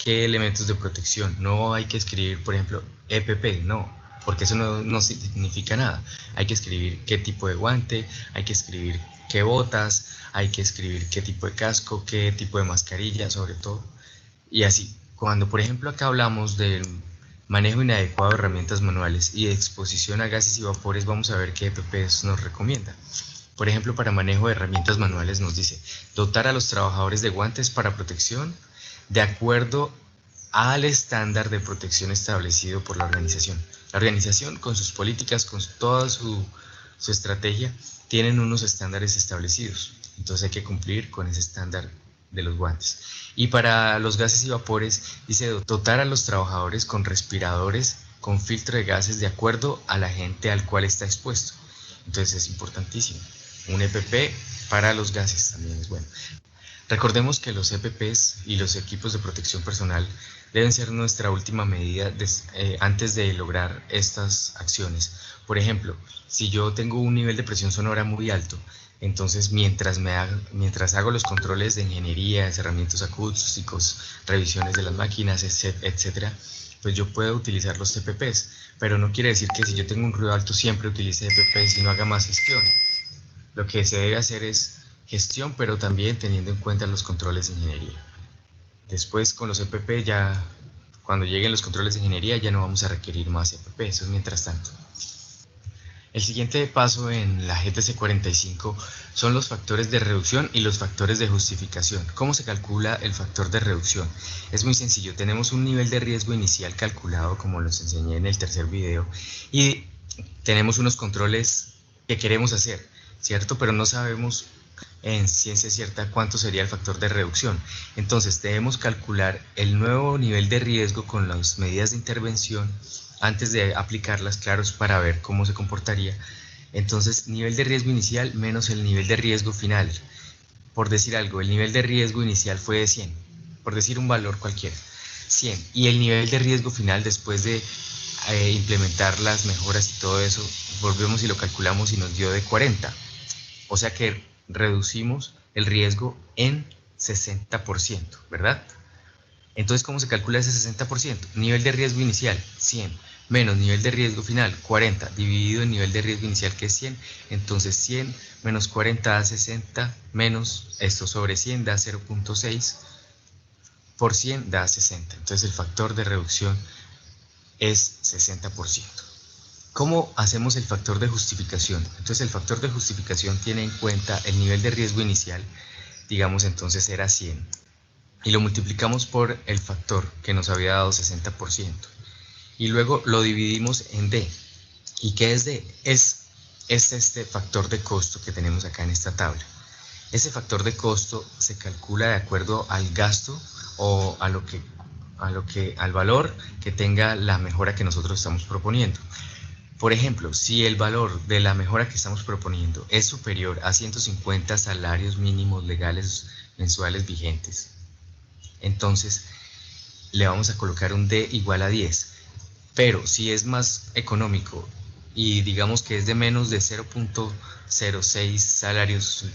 [SPEAKER 13] qué elementos de protección. No hay que escribir, por ejemplo, EPP, no, porque eso no significa nada. Hay que escribir qué tipo de guante, hay que escribir qué botas, hay que escribir qué tipo de casco, qué tipo de mascarilla, sobre todo. Y así, cuando por ejemplo acá hablamos del manejo inadecuado de herramientas manuales y de exposición a gases y vapores, vamos a ver qué EPPs nos recomienda. Por ejemplo, para manejo de herramientas manuales nos dice dotar a los trabajadores de guantes para protección de acuerdo al estándar de protección establecido por la organización. La organización, con sus políticas, con toda su estrategia, tienen unos estándares establecidos. Entonces hay que cumplir con ese estándar de los guantes. Y para los gases y vapores, dice dotar a los trabajadores con respiradores con filtro de gases de acuerdo al agente al cual está expuesto. Entonces es importantísimo. Un EPP para los gases también es bueno. Recordemos que los EPPs y los equipos de protección personal deben ser nuestra última medida antes de lograr estas acciones. Por ejemplo, si yo tengo un nivel de presión sonora muy alto, entonces mientras hago los controles de ingeniería, encerramientos acústicos, revisiones de las máquinas, etcétera, pues yo puedo utilizar los EPPs, pero no quiere decir que si yo tengo un ruido alto siempre utilice EPPs y no haga más gestión. Lo que se debe hacer es gestión, pero también teniendo en cuenta los controles de ingeniería. Después con los EPP ya, cuando lleguen los controles de ingeniería, ya no vamos a requerir más EPP, eso es mientras tanto. El siguiente paso en la GTC 45 son los factores de reducción y los factores de justificación. ¿Cómo se calcula el factor de reducción? Es muy sencillo, tenemos un nivel de riesgo inicial calculado, como los enseñé en el tercer video, y tenemos unos controles que queremos hacer, ¿cierto? Pero no sabemos en ciencia cierta cuánto sería el factor de reducción. Entonces debemos calcular el nuevo nivel de riesgo con las medidas de intervención antes de aplicarlas, claros, para ver cómo se comportaría. Entonces, nivel de riesgo inicial menos el nivel de riesgo final. Por decir algo, el nivel de riesgo inicial fue de 100, por decir un valor cualquiera, 100. Y el nivel de riesgo final, después de implementar las mejoras y todo eso, volvemos y lo calculamos y nos dio de 40. O sea que reducimos el riesgo en 60%, ¿verdad? Entonces, ¿cómo se calcula ese 60%? Nivel de riesgo inicial, 100, menos nivel de riesgo final, 40, dividido en nivel de riesgo inicial, que es 100. Entonces, 100 menos 40 da 60, menos esto sobre 100 da 0.6, por 100 da 60. Entonces, el factor de reducción es 60%. ¿Cómo hacemos el factor de justificación? Entonces, el factor de justificación tiene en cuenta el nivel de riesgo inicial, digamos entonces era 100, y lo multiplicamos por el factor que nos había dado 60%, y luego lo dividimos en D. ¿Y qué es D? Es este factor de costo que tenemos acá en esta tabla. Ese factor de costo se calcula de acuerdo al gasto o al valor que tenga la mejora que nosotros estamos proponiendo. Por ejemplo, si el valor de la mejora que estamos proponiendo es superior a 150 salarios mínimos legales mensuales vigentes, entonces le vamos a colocar un D igual a 10. Pero si es más económico y digamos que es de menos de 0.06 salarios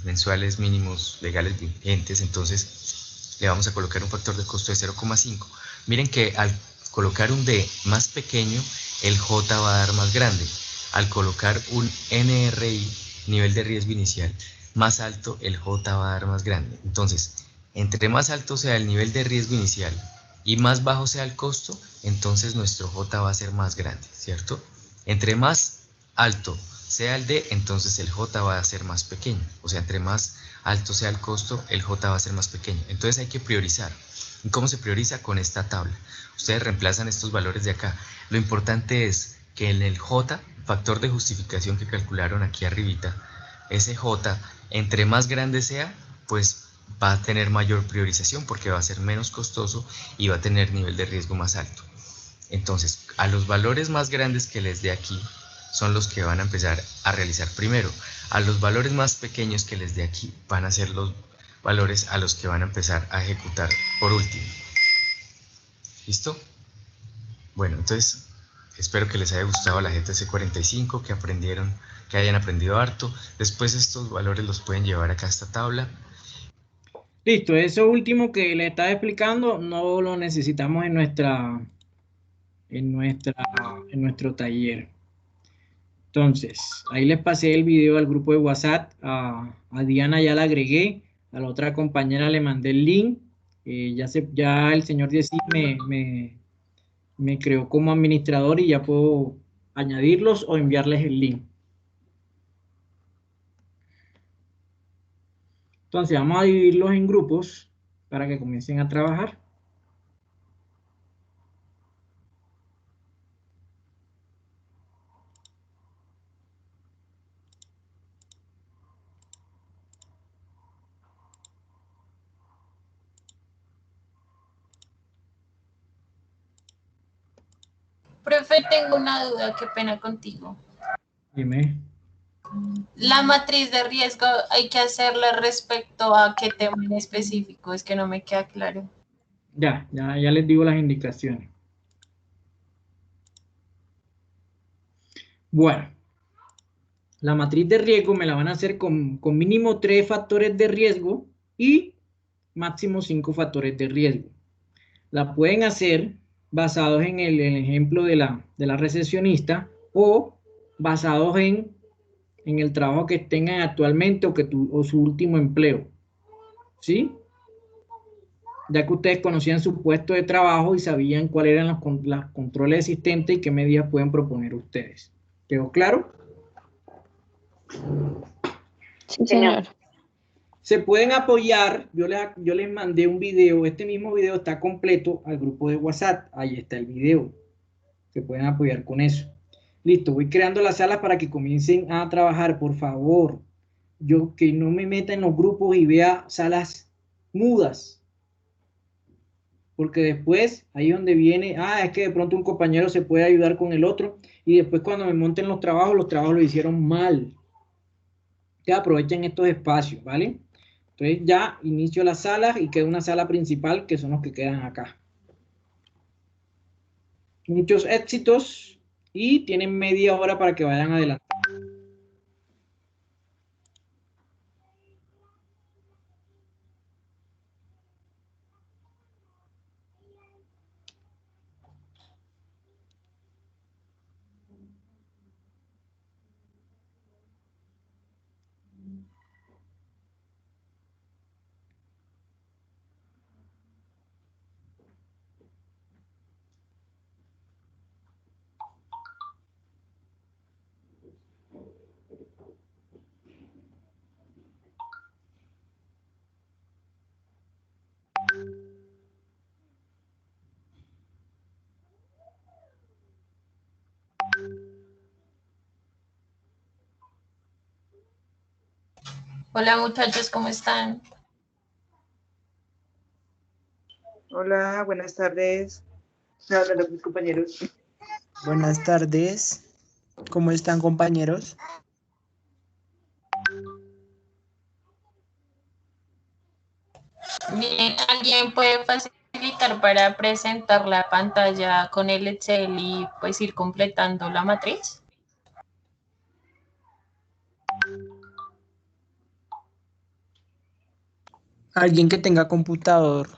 [SPEAKER 13] mensuales mínimos legales vigentes, entonces le vamos a colocar un factor de costo de 0.5. Miren que al colocar un D más pequeño, el J va a dar más grande. Al colocar un NRI, nivel de riesgo inicial, más alto, el J va a dar más grande. Entonces, entre más alto sea el nivel de riesgo inicial y más bajo sea el costo, entonces nuestro J va a ser más grande, ¿cierto? Entre más alto sea el D, entonces el J va a ser más pequeño. O sea, entre más alto sea el costo, el J va a ser más pequeño. Entonces hay que priorizar. ¿Y cómo se prioriza? Con esta tabla. Ustedes reemplazan estos valores de acá. Lo importante es que en el J, factor de justificación que calcularon aquí arribita, ese J, entre más grande sea, pues va a tener mayor priorización porque va a ser menos costoso y va a tener nivel de riesgo más alto. Entonces, a los valores más grandes que les dé aquí son los que van a empezar a realizar primero. A los valores más pequeños que les dé aquí van a ser los valores a los que van a empezar a ejecutar por último. ¿Listo? Bueno, entonces espero que les haya gustado la GTC 45, que hayan aprendido harto. Después estos valores los pueden llevar acá a esta tabla.
[SPEAKER 1] Listo, eso último que le estaba explicando no lo necesitamos en nuestro taller. Entonces, ahí les pasé el video al grupo de WhatsApp. A Diana ya la agregué, a la otra compañera le mandé el link. Ya el señor Dieci me creó como administrador y ya puedo añadirlos o enviarles el link. Entonces, vamos a dividirlos en grupos para que comiencen a trabajar.
[SPEAKER 10] Profe, tengo una duda, qué pena contigo.
[SPEAKER 1] Dime.
[SPEAKER 10] La matriz de riesgo hay que hacerla respecto a qué tema en específico, es que no me queda claro.
[SPEAKER 1] Ya les digo las indicaciones. Bueno, la matriz de riesgo me la van a hacer con mínimo 3 factores de riesgo y máximo 5 factores de riesgo. La pueden hacer basados en el ejemplo de la recesionista o basados en el trabajo que tengan actualmente o su último empleo. ¿Sí? Ya que ustedes conocían su puesto de trabajo y sabían cuáles eran los controles existentes y qué medidas pueden proponer ustedes. ¿Quedó claro?
[SPEAKER 8] Sí, señor.
[SPEAKER 1] Se pueden apoyar, yo les mandé un video, este mismo video está completo al grupo de WhatsApp, ahí está el video. Se pueden apoyar con eso. Listo, voy creando las salas para que comiencen a trabajar, por favor. Yo que no me meta en los grupos y vea salas mudas. Porque después, ahí donde viene, es que de pronto un compañero se puede ayudar con el otro, y después cuando me monten los trabajos lo hicieron mal. Ya aprovechen estos espacios, ¿vale? Entonces ya inicio las salas y queda una sala principal que son los que quedan acá. Muchos éxitos y tienen media hora para que vayan adelante.
[SPEAKER 10] Hola muchachos, ¿cómo están?
[SPEAKER 14] Hola, buenas tardes. Hola, mis compañeros.
[SPEAKER 2] Buenas tardes. ¿Cómo están, compañeros?
[SPEAKER 10] Bien, ¿alguien puede facilitar para presentar la pantalla con el Excel y pues ir completando la matriz?
[SPEAKER 2] Alguien que tenga computador.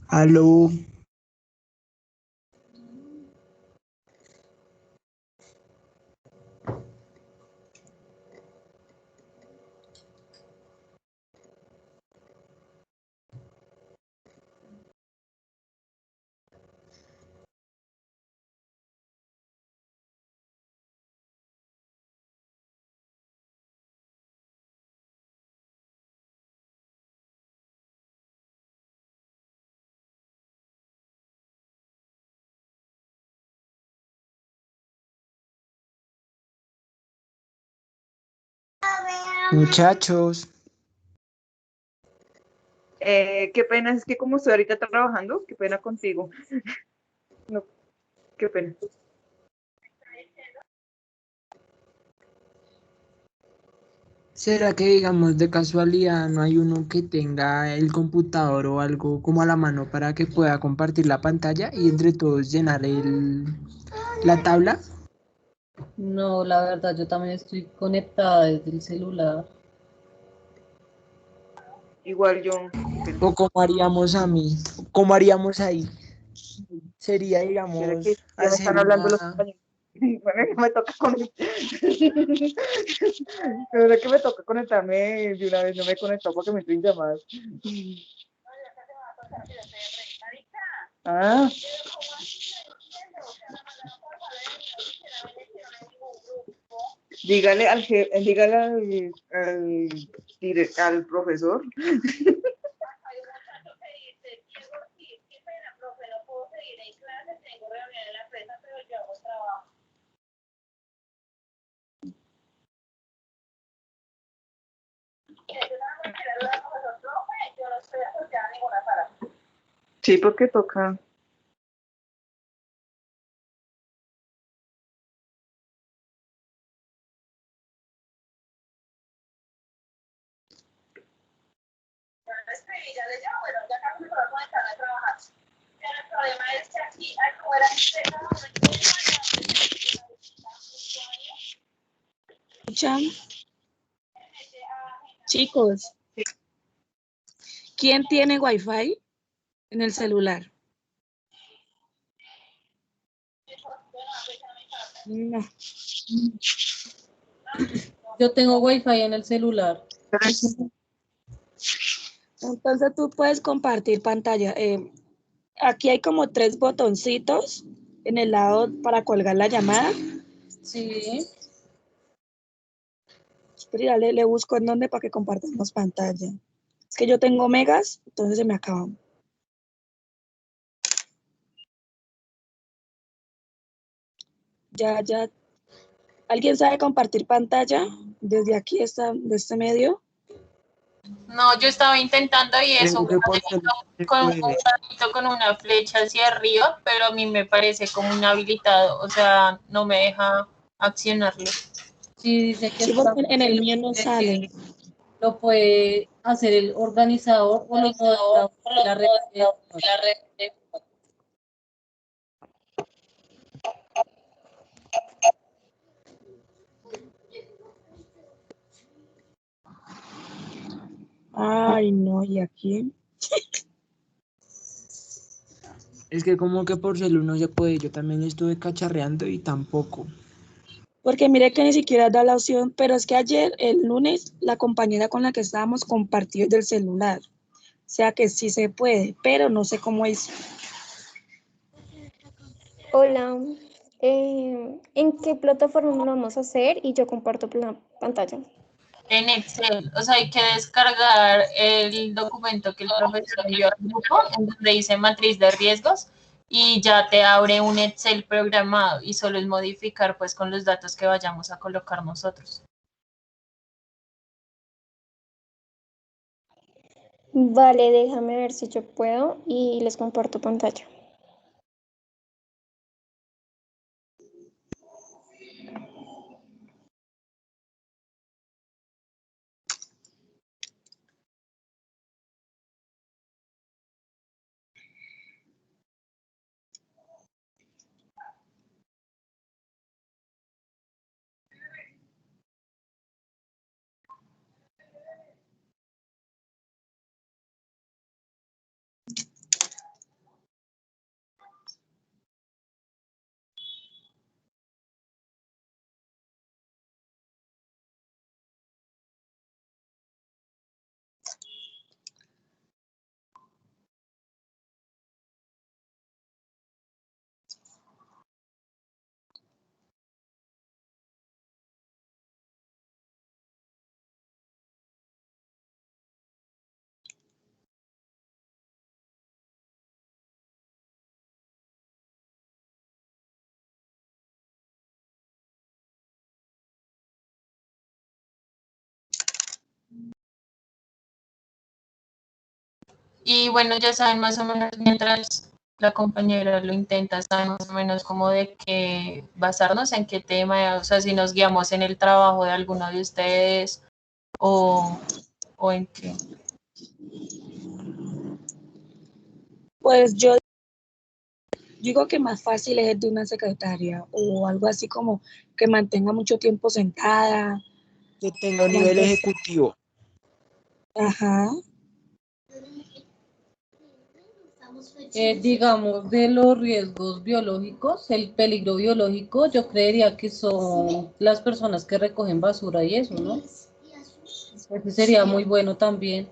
[SPEAKER 2] Aló. Muchachos.
[SPEAKER 14] Qué pena, es que como estoy ahorita trabajando, qué pena contigo. No, qué pena.
[SPEAKER 2] ¿Será que, digamos, de casualidad no hay uno que tenga el computador o algo como a la mano para que pueda compartir la pantalla y entre todos llenar la tabla?
[SPEAKER 8] No, la verdad, yo también estoy conectada desde el celular.
[SPEAKER 14] Igual yo.
[SPEAKER 2] ¿O cómo haríamos ¿Cómo haríamos ahí? Sería,
[SPEAKER 14] ¿Será
[SPEAKER 2] digamos,
[SPEAKER 14] que ya me
[SPEAKER 2] hacer
[SPEAKER 14] están hablando los
[SPEAKER 2] una...
[SPEAKER 14] compañeros? Bueno, me toca ¿Será que me toca conectarme de una vez? No me he conectado porque me estoy llamadas. Ah, Dígale al profesor. Sí, porque toca.
[SPEAKER 11] ¿Escuchan? Chicos, ¿quién tiene Wi-Fi en el celular? No.
[SPEAKER 8] Yo tengo Wi-Fi en el celular.
[SPEAKER 11] Entonces tú puedes compartir pantalla. Aquí hay como 3 botoncitos en el lado para colgar la llamada.
[SPEAKER 8] Sí.
[SPEAKER 11] Pero ya le busco en dónde para que compartamos pantalla. Es que yo tengo megas, entonces se me acaban. Ya. ¿Alguien sabe compartir pantalla desde aquí, de este medio?
[SPEAKER 10] No, yo estaba intentando y es un
[SPEAKER 2] Creo que por
[SPEAKER 10] cuadrito
[SPEAKER 2] se
[SPEAKER 10] con un
[SPEAKER 2] puede.
[SPEAKER 10] cuadrito con una flecha hacia arriba, pero a mí me parece como inhabilitado, o sea, no me deja accionarlo.
[SPEAKER 8] Sí, dice que
[SPEAKER 11] Sí, porque en el mío no sale.
[SPEAKER 8] lo puede hacer el organizador o los moderadores de la red.
[SPEAKER 11] Ay, no, ¿y aquí?
[SPEAKER 2] Es que como que por celu no se puede. Yo también estuve cacharreando y tampoco.
[SPEAKER 11] Porque mire que ni siquiera da la opción, pero es que ayer, el lunes, la compañera con la que estábamos compartió del celular. O sea que sí se puede, pero no sé cómo es.
[SPEAKER 15] Hola, ¿en qué plataforma lo vamos a hacer? Y yo comparto la pantalla.
[SPEAKER 10] En Excel, o sea, hay que descargar el documento que el profesor envió al grupo, en donde dice matriz de riesgos, y ya te abre un Excel programado y solo es modificar pues con los datos que vayamos a colocar nosotros.
[SPEAKER 15] Vale, déjame ver si yo puedo y les comparto pantalla.
[SPEAKER 10] Y bueno, ya saben más o menos, mientras la compañera lo intenta, saben más o menos como de qué basarnos, en qué tema, o sea, si nos guiamos en el trabajo de alguno de ustedes o en qué.
[SPEAKER 11] Pues yo digo que más fácil es el de una secretaria o algo así como que mantenga mucho tiempo sentada.
[SPEAKER 2] Que tenga un nivel ejecutivo.
[SPEAKER 11] Ajá.
[SPEAKER 8] Digamos, de los riesgos biológicos, el peligro biológico, yo creería que son las personas que recogen basura y eso, ¿no? Ese sería muy bueno también.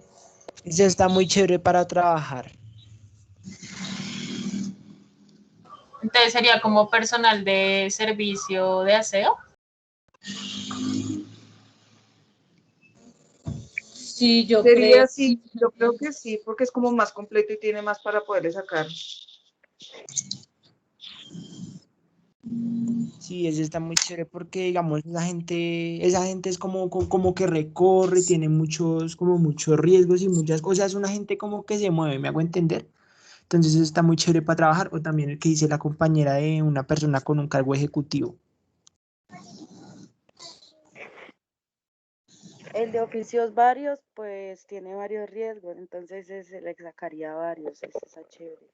[SPEAKER 2] Ese está muy chévere para trabajar.
[SPEAKER 10] Entonces sería como personal de servicio de aseo.
[SPEAKER 8] Sí, yo
[SPEAKER 14] Sería
[SPEAKER 8] creo.
[SPEAKER 14] así, yo creo que sí, porque es como más completo y tiene más para poderle sacar.
[SPEAKER 2] Sí, ese está muy chévere porque, digamos, esa gente es como que recorre, tiene como muchos riesgos y muchas cosas, es una gente como que se mueve, ¿me hago entender? Entonces eso está muy chévere para trabajar, o también el que dice la compañera de una persona con un cargo ejecutivo.
[SPEAKER 6] El de oficios varios, pues tiene varios riesgos, entonces se le sacaría varios, ese está chévere.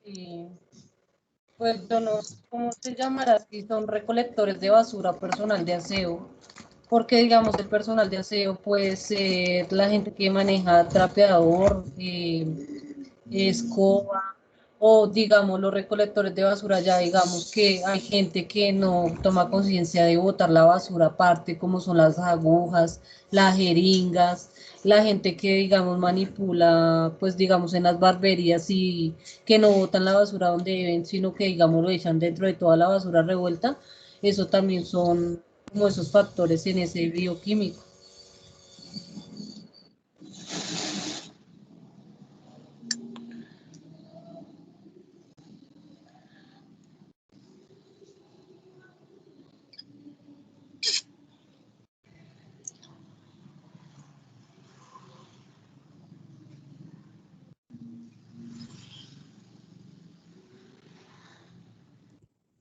[SPEAKER 8] Sí. Pues yo no sé cómo se llamará, si son recolectores de basura, personal de aseo, porque digamos el personal de aseo puede ser la gente que maneja trapeador, escoba, o digamos los recolectores de basura, ya digamos que hay gente que no toma conciencia de botar la basura aparte, como son las agujas, las jeringas, la gente que digamos manipula, pues digamos en las barberías y que no botan la basura donde deben, sino que digamos lo echan dentro de toda la basura revuelta, eso también son como esos factores en ese bioquímico.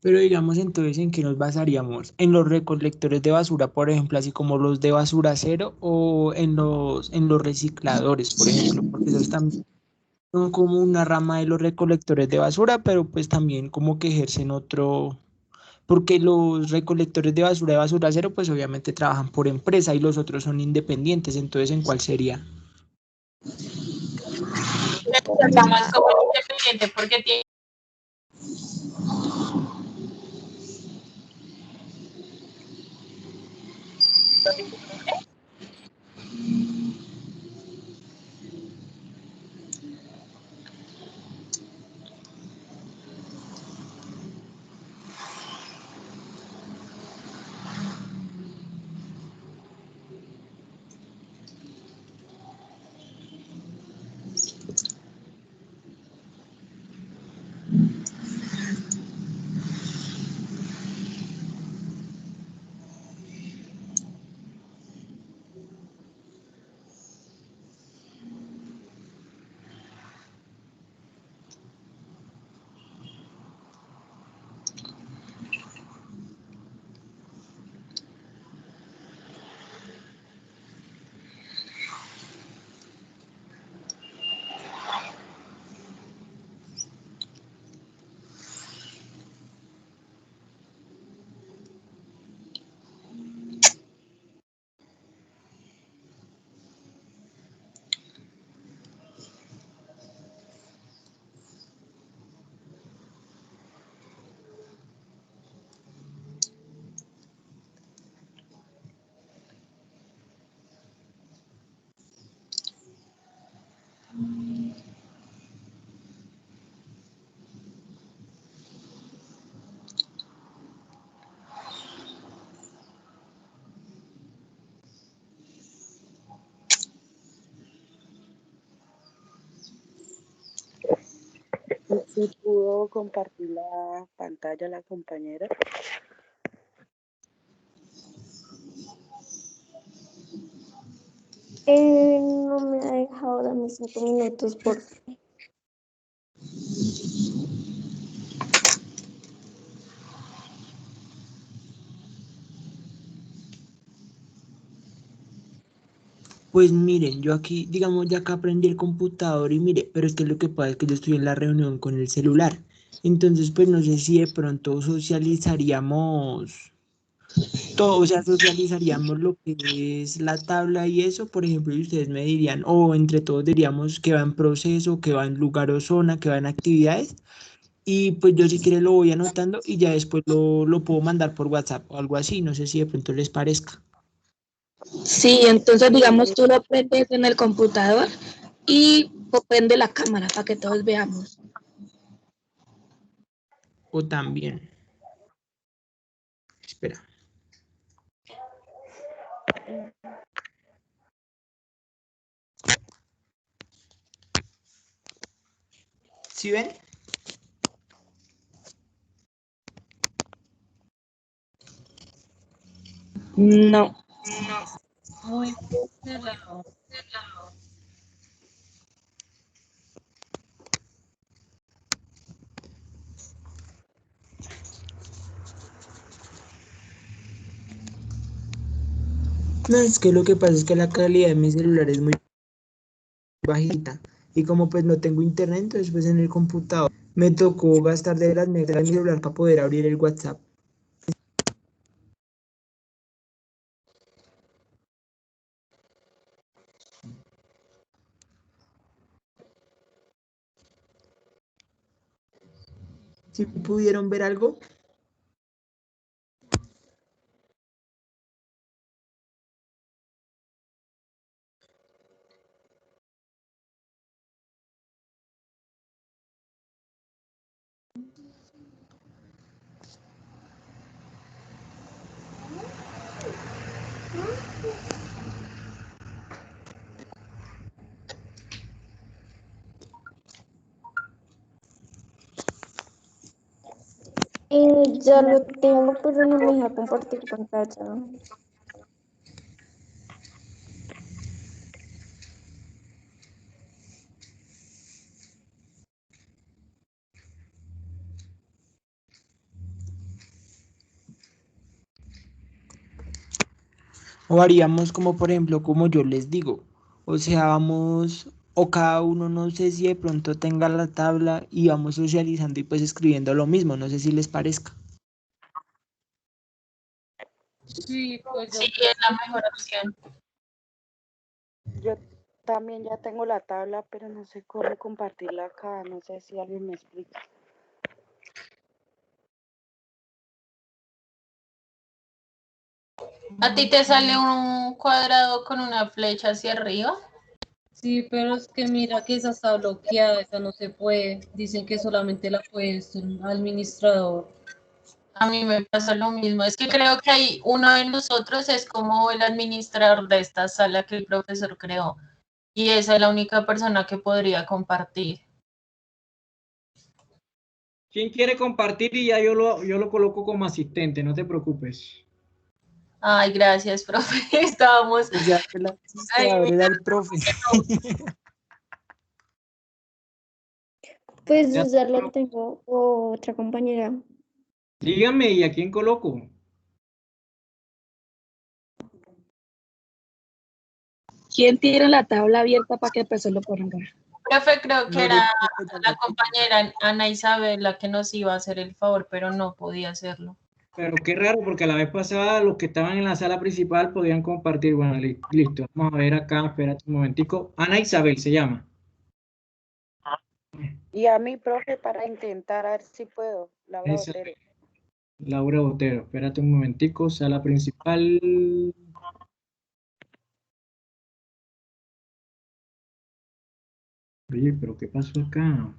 [SPEAKER 2] Pero digamos entonces, ¿en qué nos basaríamos? ¿En los recolectores de basura, por ejemplo, así como los de basura cero, o en los recicladores, por ejemplo? Porque esos también son como una rama de los recolectores de basura, pero pues también como que ejercen otro, porque los recolectores de basura cero, pues obviamente trabajan por empresa y los otros son independientes, entonces ¿en cuál sería?
[SPEAKER 10] Está más como independiente porque tiene.
[SPEAKER 6] ¿Y pudo compartir la pantalla la compañera?
[SPEAKER 15] No me ha dejado darme 5 minutos, por favor.
[SPEAKER 2] Pues miren, yo aquí, digamos, ya acá aprendí el computador y mire, pero es que lo que pasa es que yo estoy en la reunión con el celular. Entonces, pues no sé si de pronto socializaríamos todo, o sea, socializaríamos lo que es la tabla y eso, por ejemplo, y ustedes me dirían, o entre todos diríamos que va en proceso, que va en lugar o zona, que va en actividades, y pues yo si quiere lo voy anotando y ya después lo puedo mandar por WhatsApp o algo así, no sé si de pronto les parezca.
[SPEAKER 11] Sí, entonces digamos tú lo prendes en el computador y prende la cámara para que todos veamos.
[SPEAKER 2] O también, espera. ¿Sí ven?
[SPEAKER 11] No.
[SPEAKER 8] Muy cerrado.
[SPEAKER 2] No, es que lo que pasa es que la calidad de mi celular es muy bajita. Y como pues no tengo internet, entonces pues en el computador me tocó gastar de las megas de mi celular para poder abrir el WhatsApp. ¿Sí pudieron ver algo?
[SPEAKER 15] Ya lo tengo, pero no me deja compartir pantalla.
[SPEAKER 2] O haríamos como por ejemplo, como yo les digo, o sea, vamos, o cada uno no sé si de pronto tenga la tabla y vamos socializando y pues escribiendo lo mismo, no sé si les parezca.
[SPEAKER 8] Sí, pues yo
[SPEAKER 10] Sí, es la mejor opción.
[SPEAKER 6] Yo también ya tengo la tabla, pero no sé cómo compartirla acá. No sé si alguien me explica.
[SPEAKER 10] ¿A ti te sale un cuadrado con una flecha hacia arriba?
[SPEAKER 8] sí, pero es que mira que esa está bloqueada, esa no se puede. Dicen que solamente la puede el administrador.
[SPEAKER 10] A mí me pasa lo mismo. Es que creo que hay uno de nosotros es como el administrador de esta sala que el profesor creó. Y esa es la única persona que podría compartir.
[SPEAKER 1] ¿Quién quiere compartir? Y ya yo lo coloco como asistente, no te preocupes.
[SPEAKER 10] Ay, gracias, profe. Estábamos.
[SPEAKER 2] O sea, que el administrador era el profe.
[SPEAKER 15] Pues
[SPEAKER 1] Ya,
[SPEAKER 15] ya lo tengo otra compañera.
[SPEAKER 1] dígame, ¿y a quién coloco?
[SPEAKER 11] ¿Quién tiene la tabla abierta para que pues se lo ponga?
[SPEAKER 10] Profe, creo que
[SPEAKER 2] No,
[SPEAKER 10] era la compañera Ana Isabel la que nos iba a hacer el favor, pero no podía hacerlo.
[SPEAKER 1] Pero qué raro, porque la vez pasada los que estaban en la sala principal podían compartir. Bueno, listo. Vamos a ver acá, espérate un momentico. Ana Isabel se llama.
[SPEAKER 6] Y a mi profe para intentar a ver si puedo. Laura
[SPEAKER 1] Esa,
[SPEAKER 6] Botero.
[SPEAKER 1] Laura Botero. Espérate un momentico. Sala principal. Oye, pero ¿qué pasó acá?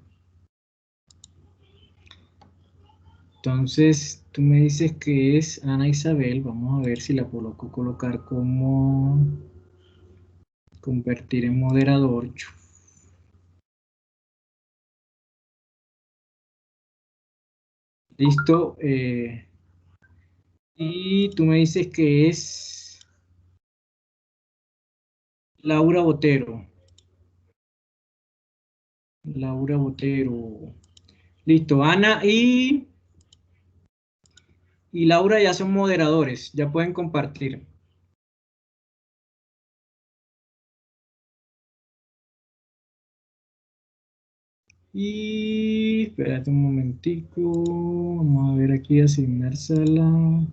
[SPEAKER 1] Entonces, tú me dices que es Ana Isabel. Vamos a ver si la coloco colocar como convertir en moderador. Listo. Y tú me dices que es Laura Botero. Laura Botero. Listo. Ana y Laura ya son moderadores. Ya pueden compartir. Y espérate un momentico. Vamos a ver aquí, asignar sala.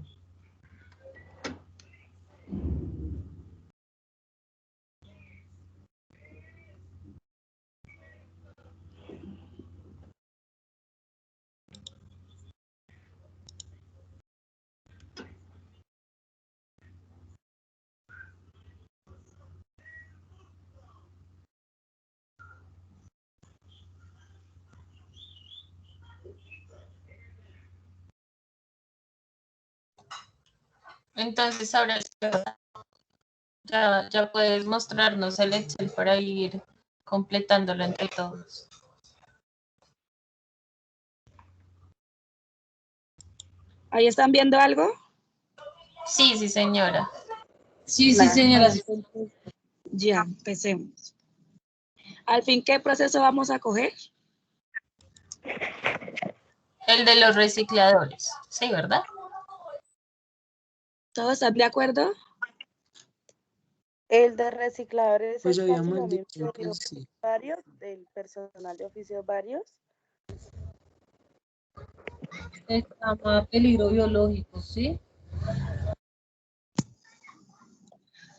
[SPEAKER 10] Entonces ahora sí, ya puedes mostrarnos el Excel para ir completándolo entre todos.
[SPEAKER 11] ¿Ahí están viendo algo?
[SPEAKER 10] Sí, sí, señora.
[SPEAKER 8] Sí, sí, señora. Sí.
[SPEAKER 11] Ya, empecemos. Al fin, ¿qué proceso vamos a coger?
[SPEAKER 10] El de los recicladores. Sí, ¿verdad?
[SPEAKER 11] ¿Todos están de acuerdo?
[SPEAKER 6] El de recicladores
[SPEAKER 2] Pues
[SPEAKER 6] es casi
[SPEAKER 2] habíamos
[SPEAKER 6] lo mismo
[SPEAKER 2] dicho
[SPEAKER 6] de
[SPEAKER 2] que sí.
[SPEAKER 6] oficios varios, del personal de oficios varios.
[SPEAKER 8] Se llama peligro biológico, ¿sí?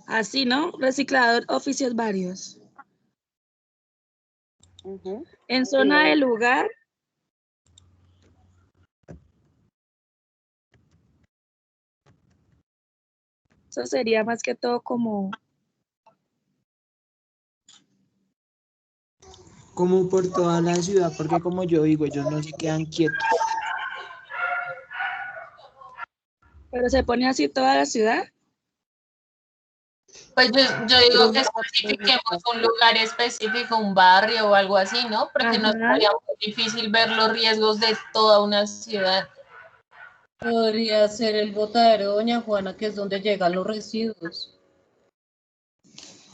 [SPEAKER 11] Así, ¿no? Reciclador, oficios varios. En zona
[SPEAKER 6] Sí.
[SPEAKER 11] de lugar. Eso sería más que todo como
[SPEAKER 2] por toda la ciudad, porque como yo digo, ellos no se quedan quietos.
[SPEAKER 11] pero se pone así toda la ciudad.
[SPEAKER 10] Pues yo digo que especifiquemos un lugar específico, un barrio o algo así, ¿no? Porque no sería muy difícil ver los riesgos de toda una ciudad.
[SPEAKER 8] Podría ser el botadero de Doña Juana, que es donde llegan los residuos.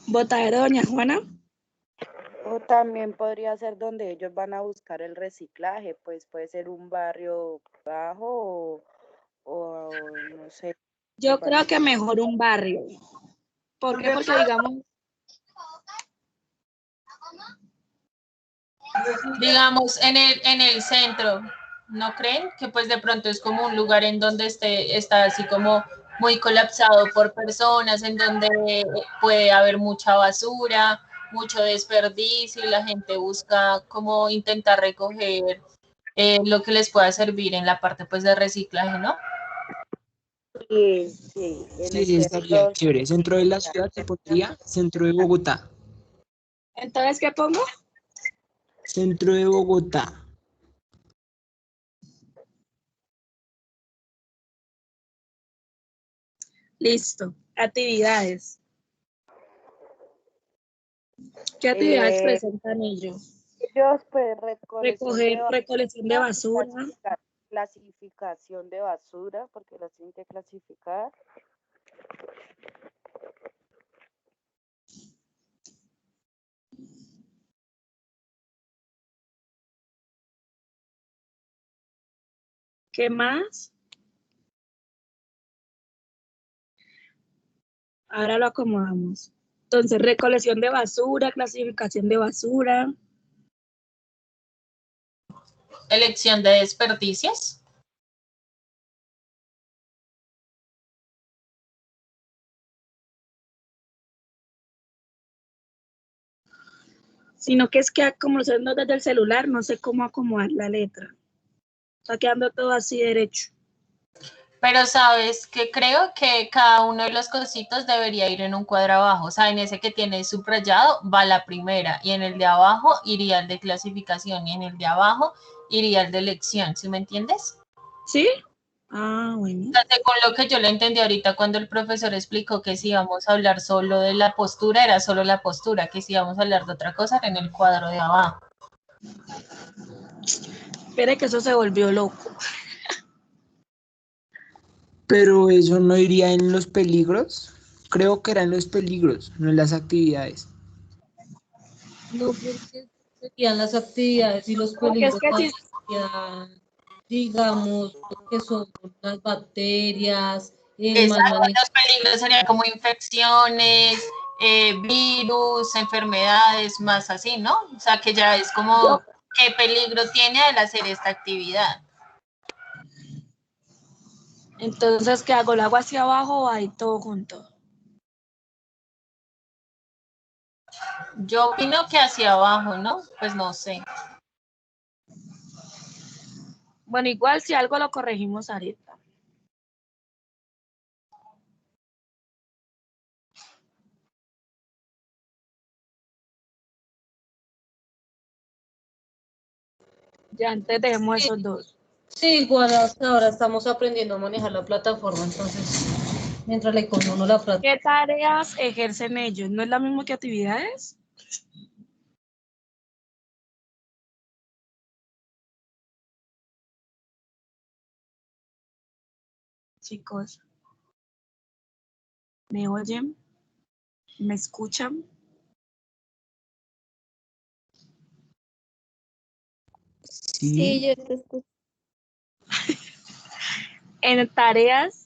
[SPEAKER 11] Botadero Doña Juana.
[SPEAKER 6] O también podría ser donde ellos van a buscar el reciclaje, pues puede ser un barrio bajo o no sé.
[SPEAKER 11] Yo creo que mejor un barrio. ¿Por qué? Porque digamos...
[SPEAKER 10] Digamos, en el centro, ¿no creen? Que pues de pronto es como un lugar en donde está así como muy colapsado por personas, en donde puede haber mucha basura, mucho desperdicio y la gente busca como intentar recoger lo que les pueda servir en la parte pues de reciclaje, ¿no?
[SPEAKER 6] Sí, sí, en el
[SPEAKER 2] Sí, estaría
[SPEAKER 6] centro.
[SPEAKER 2] chévere. Centro de la ciudad se pondría centro de Bogotá.
[SPEAKER 11] Entonces, ¿qué pongo?
[SPEAKER 2] Centro de Bogotá.
[SPEAKER 11] Listo. Actividades. ¿Qué actividades presentan ellos?
[SPEAKER 6] Ellos pues
[SPEAKER 11] Recolección de basura.
[SPEAKER 6] Clasificación de basura, porque las tienen que clasificar.
[SPEAKER 11] ¿Qué más? Ahora lo acomodamos. Entonces, recolección de basura, clasificación de basura.
[SPEAKER 10] Elección de desperdicios.
[SPEAKER 11] Sino que es que como se nota desde el celular, no sé cómo acomodar la letra. Está quedando todo así derecho.
[SPEAKER 10] Pero sabes que creo que cada uno de los cositos debería ir en un cuadro abajo. O sea, en ese que tiene subrayado va la primera y en el de abajo iría el de clasificación y en el de abajo iría el de elección. ¿Sí me entiendes?
[SPEAKER 11] ¿Sí? Ah, bueno.
[SPEAKER 10] O sea, con lo que yo le entendí ahorita cuando el profesor explicó que si íbamos a hablar solo de la postura, era solo la postura, que si íbamos a hablar de otra cosa era en el cuadro de abajo.
[SPEAKER 11] Espere que eso se volvió loco.
[SPEAKER 2] Pero eso no iría en los peligros. Creo que eran los peligros, no en las actividades.
[SPEAKER 8] No, porque serían las actividades y los
[SPEAKER 11] Porque es
[SPEAKER 8] peligros,
[SPEAKER 11] que
[SPEAKER 8] digamos, lo que son las bacterias, el mal
[SPEAKER 10] Exacto,
[SPEAKER 8] manejo.
[SPEAKER 10] los peligros serían como infecciones, virus, enfermedades, más así, ¿no? O sea, que ya es como qué peligro tiene al hacer esta actividad.
[SPEAKER 11] Entonces, ¿qué hago? ¿Lo hago hacia abajo o ahí todo junto?
[SPEAKER 10] Yo opino que hacia abajo, ¿no? Pues no sé.
[SPEAKER 11] Bueno, igual si algo lo corregimos ahorita. Ya antes dejemos esos dos.
[SPEAKER 8] Sí, igual hasta ahora estamos aprendiendo a manejar la plataforma, entonces, mientras le coge uno la plataforma.
[SPEAKER 11] ¿Qué tareas ejercen ellos? ¿No es lo mismo que actividades? Chicos, ¿me oyen? ¿Me escuchan?
[SPEAKER 15] Sí, yo te escucho.
[SPEAKER 11] En tareas,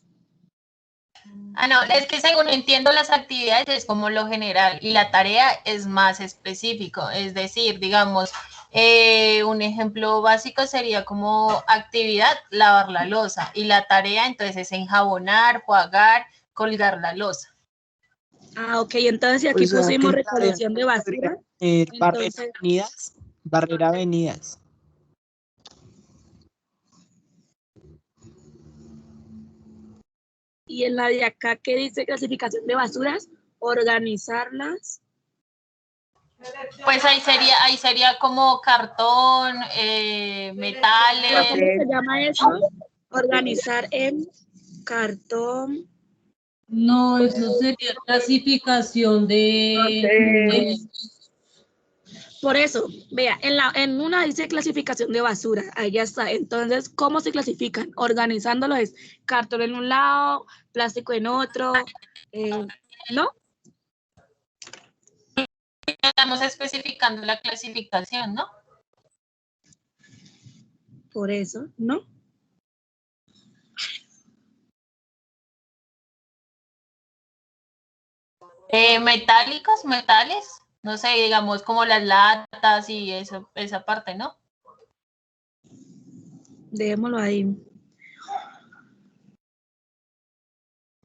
[SPEAKER 10] Ah, no, es que según entiendo las actividades es como lo general y la tarea es más específico, es decir, digamos, un ejemplo básico sería como actividad lavar la loza y la tarea entonces es enjabonar, jugar, colgar la loza.
[SPEAKER 11] ok, entonces si
[SPEAKER 2] O
[SPEAKER 11] aquí
[SPEAKER 2] sea, que
[SPEAKER 11] pusimos
[SPEAKER 2] la tarea
[SPEAKER 11] recolección de basura,
[SPEAKER 2] barrer
[SPEAKER 11] entonces,
[SPEAKER 2] avenidas, barrer avenidas.
[SPEAKER 11] y en la de acá que dice clasificación de basuras, organizarlas.
[SPEAKER 10] Pues ahí sería como cartón,
[SPEAKER 11] ¿Pero
[SPEAKER 10] metales.
[SPEAKER 11] cómo se llama eso? Organizar en cartón.
[SPEAKER 8] No, eso sería clasificación de
[SPEAKER 11] Por eso, vea, en una dice clasificación de basura, ahí ya está. Entonces, ¿cómo se clasifican? Organizándolo es cartón en un lado, plástico en otro, ¿no?
[SPEAKER 10] Estamos especificando la clasificación, ¿no?
[SPEAKER 11] Por eso, ¿no?
[SPEAKER 10] Metálicos, metales, no sé, digamos como las latas y eso, esa parte, ¿no?
[SPEAKER 11] Dejémoslo ahí.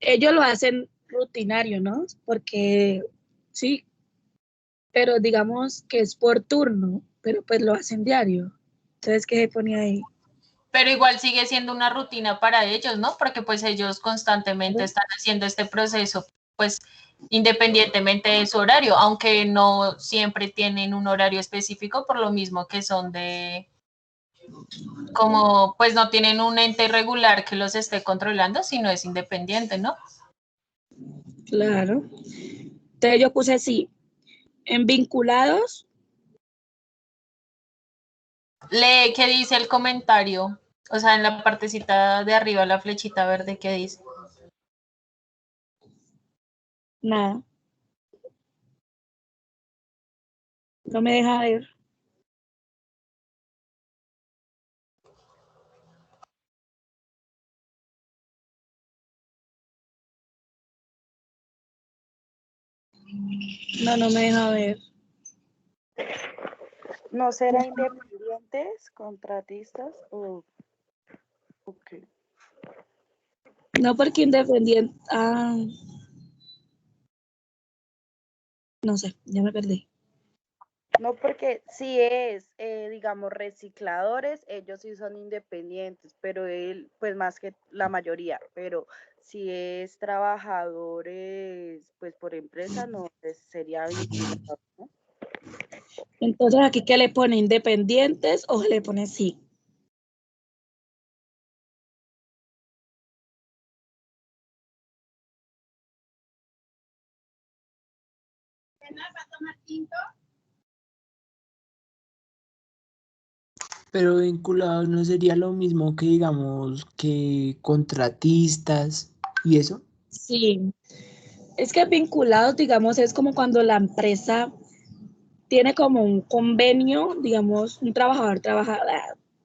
[SPEAKER 11] Ellos lo hacen rutinario, ¿no? Porque sí, pero digamos que es por turno, pero pues lo hacen diario. Entonces, ¿qué se pone ahí?
[SPEAKER 10] Pero igual sigue siendo una rutina para ellos, ¿no? Porque pues ellos constantemente están haciendo este proceso, pues independientemente de su horario, aunque no siempre tienen un horario específico por lo mismo que son como pues no tienen un ente regular que los esté controlando, sino es independiente, ¿no?
[SPEAKER 11] Claro. Entonces yo puse así, en vinculados.
[SPEAKER 10] Lee qué dice el comentario, o sea, en la partecita de arriba, la flechita verde, ¿qué dice?
[SPEAKER 11] Nada. No me deja ver. No me deja ver.
[SPEAKER 6] ¿No será independientes, contratistas o qué?
[SPEAKER 11] No porque independiente. No sé, ya me perdí.
[SPEAKER 6] No, porque si es, digamos, recicladores, ellos sí son independientes, pero él, pues más que la mayoría, pero si es trabajadores, pues por empresa, no, pues, sería vinculado, ¿no?
[SPEAKER 11] Entonces aquí ¿qué le pone? ¿Independientes o le pone sí?
[SPEAKER 2] Pero vinculados no sería lo mismo que digamos que contratistas y eso.
[SPEAKER 11] Sí. Es que vinculados, digamos, es como cuando la empresa tiene como un convenio, digamos, un trabajador trabaja,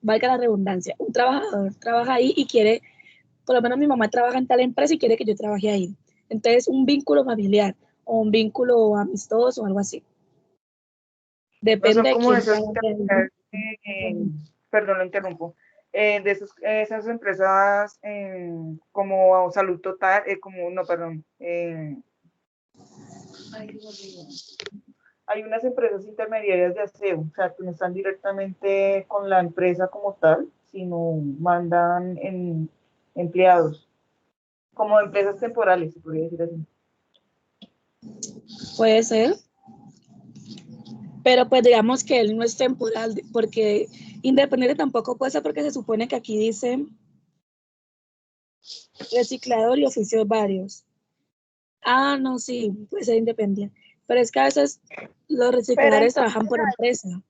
[SPEAKER 11] valga la redundancia, un trabajador trabaja ahí y quiere, por lo menos mi mamá trabaja en tal empresa y quiere que yo trabaje ahí. Entonces, un vínculo familiar o un vínculo amistoso o algo así.
[SPEAKER 14] No son
[SPEAKER 11] Depende de
[SPEAKER 14] como
[SPEAKER 11] quién
[SPEAKER 14] esas,
[SPEAKER 11] trabaje ahí.
[SPEAKER 14] perdón, lo interrumpo, de esas empresas como Salud Total, como, no, perdón, hay unas empresas intermediarias de aseo, o sea, que no están directamente con la empresa como tal, sino mandan empleados, como empresas temporales, se podría decir así.
[SPEAKER 11] Puede ser, pero pues digamos que él no es temporal, porque independiente tampoco puede ser porque se supone que aquí dice reciclador y oficios varios. No, sí, puede ser independiente. Pero es que a veces los
[SPEAKER 6] Pero
[SPEAKER 11] recicladores trabajan por empresa.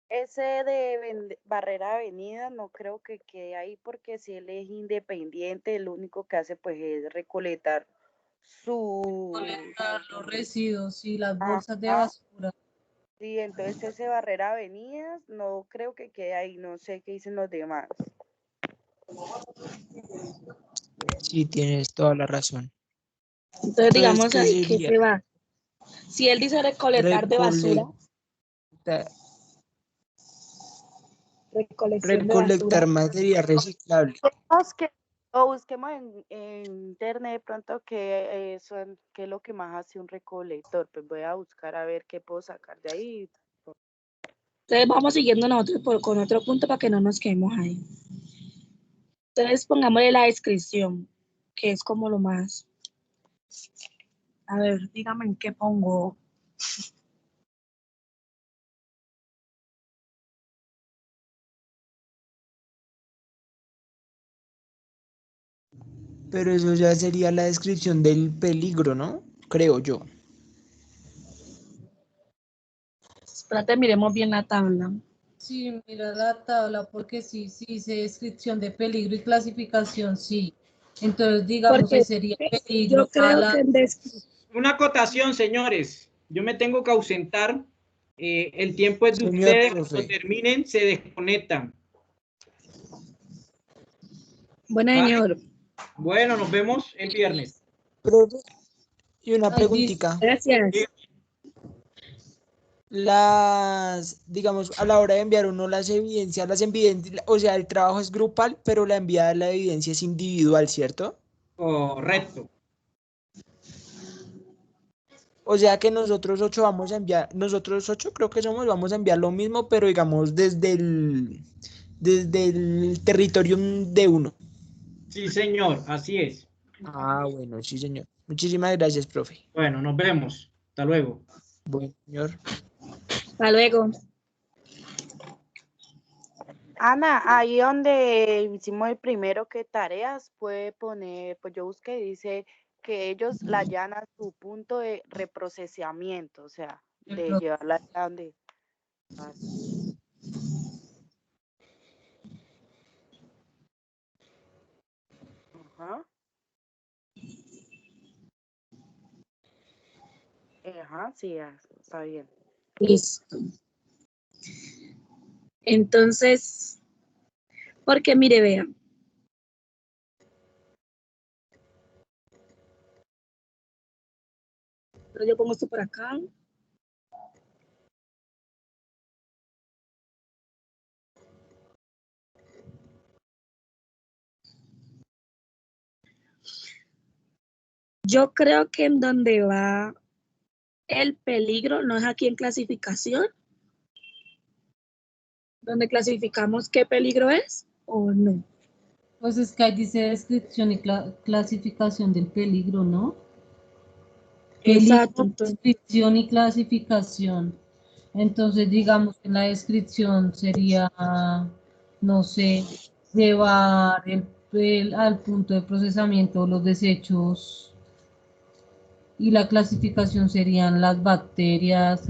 [SPEAKER 6] Ese de Barrera Avenida no creo que quede ahí porque si él es independiente, lo único que hace pues es recolectar
[SPEAKER 8] Los residuos y las bolsas de
[SPEAKER 6] Ajá.
[SPEAKER 8] basura.
[SPEAKER 6] Sí, entonces ese Barrera Avenidas no creo que quede ahí, no sé qué dicen los demás.
[SPEAKER 2] Sí, tienes toda la razón.
[SPEAKER 11] Entonces, digamos
[SPEAKER 2] ¿qué
[SPEAKER 11] ahí que
[SPEAKER 2] sería?
[SPEAKER 11] se va. Si él dice recolectar de basura, recolección de
[SPEAKER 2] Recolectar
[SPEAKER 11] basura.
[SPEAKER 2] material reciclable.
[SPEAKER 6] Busquemos en internet de pronto qué es lo que más hace un recolector. Pues voy a buscar a ver qué puedo sacar de ahí.
[SPEAKER 11] Entonces vamos siguiendo nosotros con otro punto para que no nos quedemos ahí. Entonces pongámosle la descripción, que es como lo más. A ver, dígame en qué pongo.
[SPEAKER 2] Pero eso ya sería la descripción del peligro, ¿no? Creo yo.
[SPEAKER 11] Espérate, miremos bien la tabla.
[SPEAKER 8] Sí, mira la tabla, porque sí dice descripción de peligro y clasificación, sí. Entonces, digamos,
[SPEAKER 11] Porque
[SPEAKER 8] sería
[SPEAKER 11] yo
[SPEAKER 8] peligro
[SPEAKER 11] creo que
[SPEAKER 1] Una acotación, señores. Yo me tengo que ausentar. El tiempo es de
[SPEAKER 2] Señor
[SPEAKER 1] ustedes.
[SPEAKER 2] profe.
[SPEAKER 1] Cuando terminen, se desconectan.
[SPEAKER 11] Bueno,
[SPEAKER 1] ¿Vale?
[SPEAKER 11] señor.
[SPEAKER 1] Bueno, nos vemos el viernes.
[SPEAKER 2] Profe, y una preguntita.
[SPEAKER 11] Gracias.
[SPEAKER 2] Digamos, a la hora de enviar uno las evidencias, o sea, el trabajo es grupal, pero la enviada de la evidencia es individual, ¿cierto?
[SPEAKER 1] Correcto.
[SPEAKER 2] O sea que nosotros 8 vamos a enviar, nosotros 8 creo que somos, vamos a enviar lo mismo, pero digamos desde el territorio de uno.
[SPEAKER 1] Sí, señor, así es.
[SPEAKER 2] Ah, bueno, sí, señor. Muchísimas gracias, profe.
[SPEAKER 1] Bueno, nos vemos. Hasta luego.
[SPEAKER 2] Bueno, señor.
[SPEAKER 11] Hasta luego.
[SPEAKER 6] Ana, ahí donde hicimos el primero que tareas, puede poner, pues yo busqué y dice que ellos la hallan a su punto de reprocesamiento, o sea, de llevarla a donde. Ajá. Ajá, sí, está bien.
[SPEAKER 11] Listo. Entonces, porque mire, vea. Entonces yo pongo esto por acá. Yo creo que en donde va el peligro no es aquí en clasificación, donde clasificamos qué peligro es o no.
[SPEAKER 8] Pues es que ahí dice descripción y clasificación del peligro, ¿no?
[SPEAKER 11] Exacto.
[SPEAKER 8] Peligro, descripción y clasificación. Entonces, digamos que la descripción sería, no sé, llevar al punto de procesamiento los desechos, y la clasificación serían las bacterias,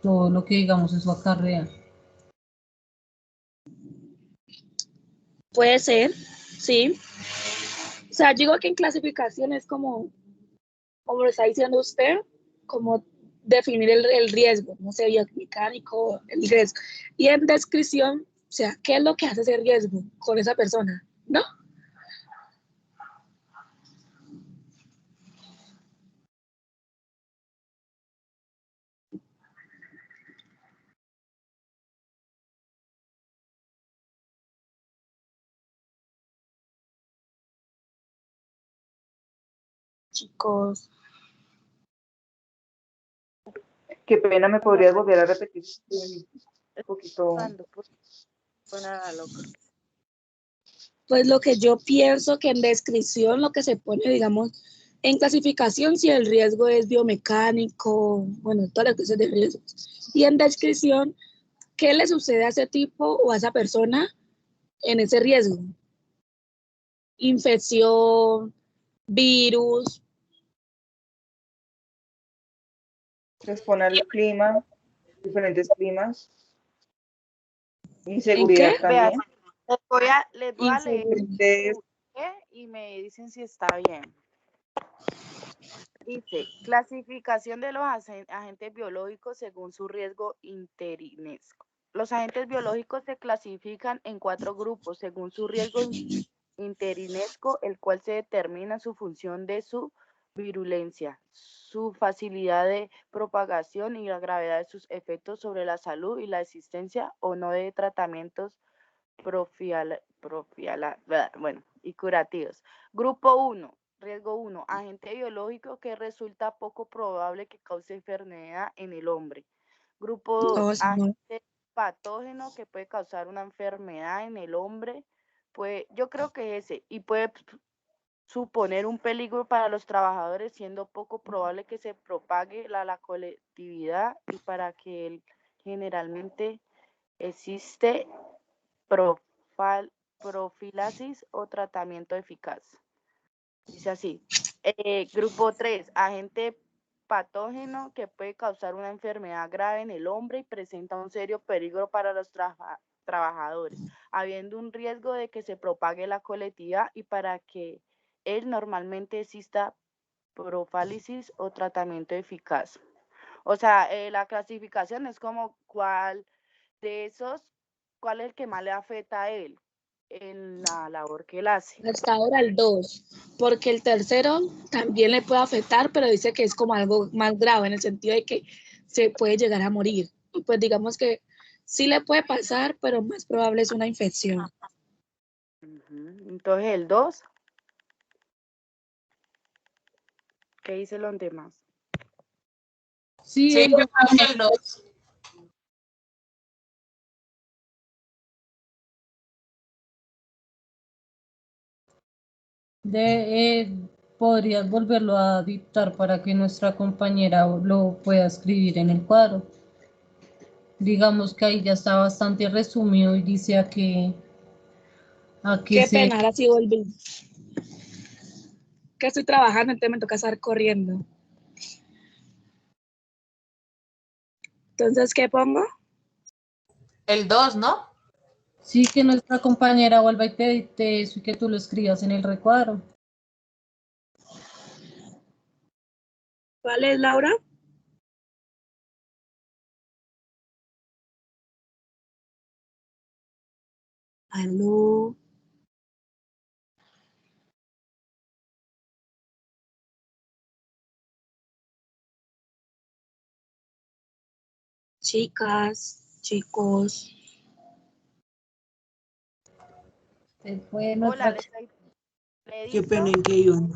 [SPEAKER 8] todo lo que digamos eso acarrea.
[SPEAKER 11] Puede ser, sí. O sea, yo digo que en clasificación es como lo está diciendo usted, como definir el riesgo, no sé, biomecánico, el riesgo. Y en descripción, o sea, ¿qué es lo que hace ese riesgo con esa persona? ¿No? Chicos.
[SPEAKER 14] Qué pena, ¿me podrías volver a repetir un poquito?
[SPEAKER 11] Pues lo que yo pienso que en descripción, lo que se pone, digamos, en clasificación, si el riesgo es biomecánico, bueno, todas las cosas de riesgo. Y en descripción, ¿qué le sucede a ese tipo o a esa persona en ese riesgo? Infección, virus.
[SPEAKER 14] Se expone al clima, diferentes climas. Inseguridad
[SPEAKER 6] Vean,
[SPEAKER 14] también.
[SPEAKER 6] les voy a leer y me dicen si está bien. Dice, clasificación de los agentes biológicos según su riesgo interinesco. Los agentes biológicos se clasifican en 4 grupos según su riesgo interinesco, el cual se determina su función de su virulencia, su facilidad de propagación y la gravedad de sus efectos sobre la salud y la existencia o no de tratamientos y curativos. Grupo 1. Riesgo 1. Agente biológico que resulta poco probable que cause enfermedad en el hombre. Grupo 2. Agente patógeno que puede causar una enfermedad en el hombre. Pues yo creo que ese. Y puede suponer un peligro para los trabajadores, siendo poco probable que se propague la colectividad y para que él generalmente existe profilaxis o tratamiento eficaz. Dice así. Grupo 3. Agente patógeno que puede causar una enfermedad grave en el hombre y presenta un serio peligro para los trabajadores, habiendo un riesgo de que se propague la colectividad y para que él normalmente exista profilaxis o tratamiento eficaz. O sea, la clasificación es como cuál de esos, cuál es el que más le afecta a él en la labor que él hace.
[SPEAKER 11] Hasta ahora el 2, porque el tercero también le puede afectar, pero dice que es como algo más grave en el sentido de que se puede llegar a morir. Pues digamos que sí le puede pasar, pero más probable es una infección.
[SPEAKER 6] Entonces el 2. ¿Qué dicen los demás?
[SPEAKER 8] Sí,
[SPEAKER 10] Sí, yo creo que el 2.
[SPEAKER 8] Podrías volverlo a dictar para que nuestra compañera lo pueda escribir en el cuadro. Digamos que ahí ya está bastante resumido y dice a qué
[SPEAKER 11] Qué pena, ahora sí volví. Que estoy trabajando, entonces me toca estar corriendo. Entonces, ¿qué pongo?
[SPEAKER 10] El 2, ¿no?
[SPEAKER 8] Sí, que nuestra compañera vuelva y te dicte eso y que tú lo escribas en el recuadro.
[SPEAKER 11] ¿Cuál es, Laura? Aló. Chicas, chicos.
[SPEAKER 6] Hola,
[SPEAKER 2] Qué pena en que iban.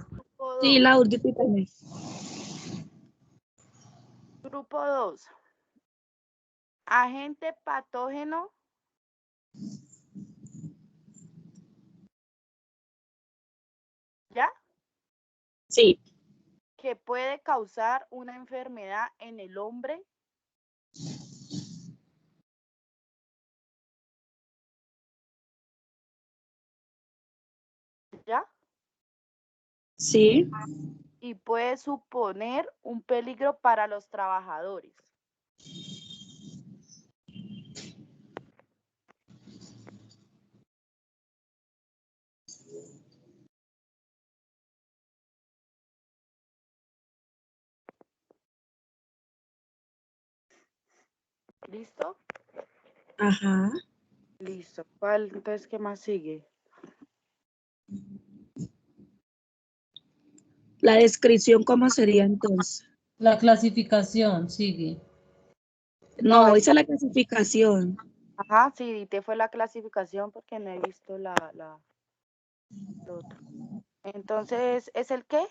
[SPEAKER 11] Sí, Laura, discúlpame.
[SPEAKER 6] Grupo 2. Agente patógeno ¿ya?
[SPEAKER 11] Sí.
[SPEAKER 6] Que puede causar una enfermedad en el hombre. ¿Ya?
[SPEAKER 11] Sí.
[SPEAKER 6] Y puede suponer un peligro para los trabajadores. ¿Listo?
[SPEAKER 11] Ajá.
[SPEAKER 6] Listo. ¿Cuál? Entonces, ¿qué más sigue?
[SPEAKER 11] La descripción, ¿cómo sería entonces?
[SPEAKER 8] La clasificación sigue.
[SPEAKER 11] No, esa es la clasificación.
[SPEAKER 6] Ajá, sí, dite fue la clasificación porque no he visto lo otro. Entonces, ¿es el qué?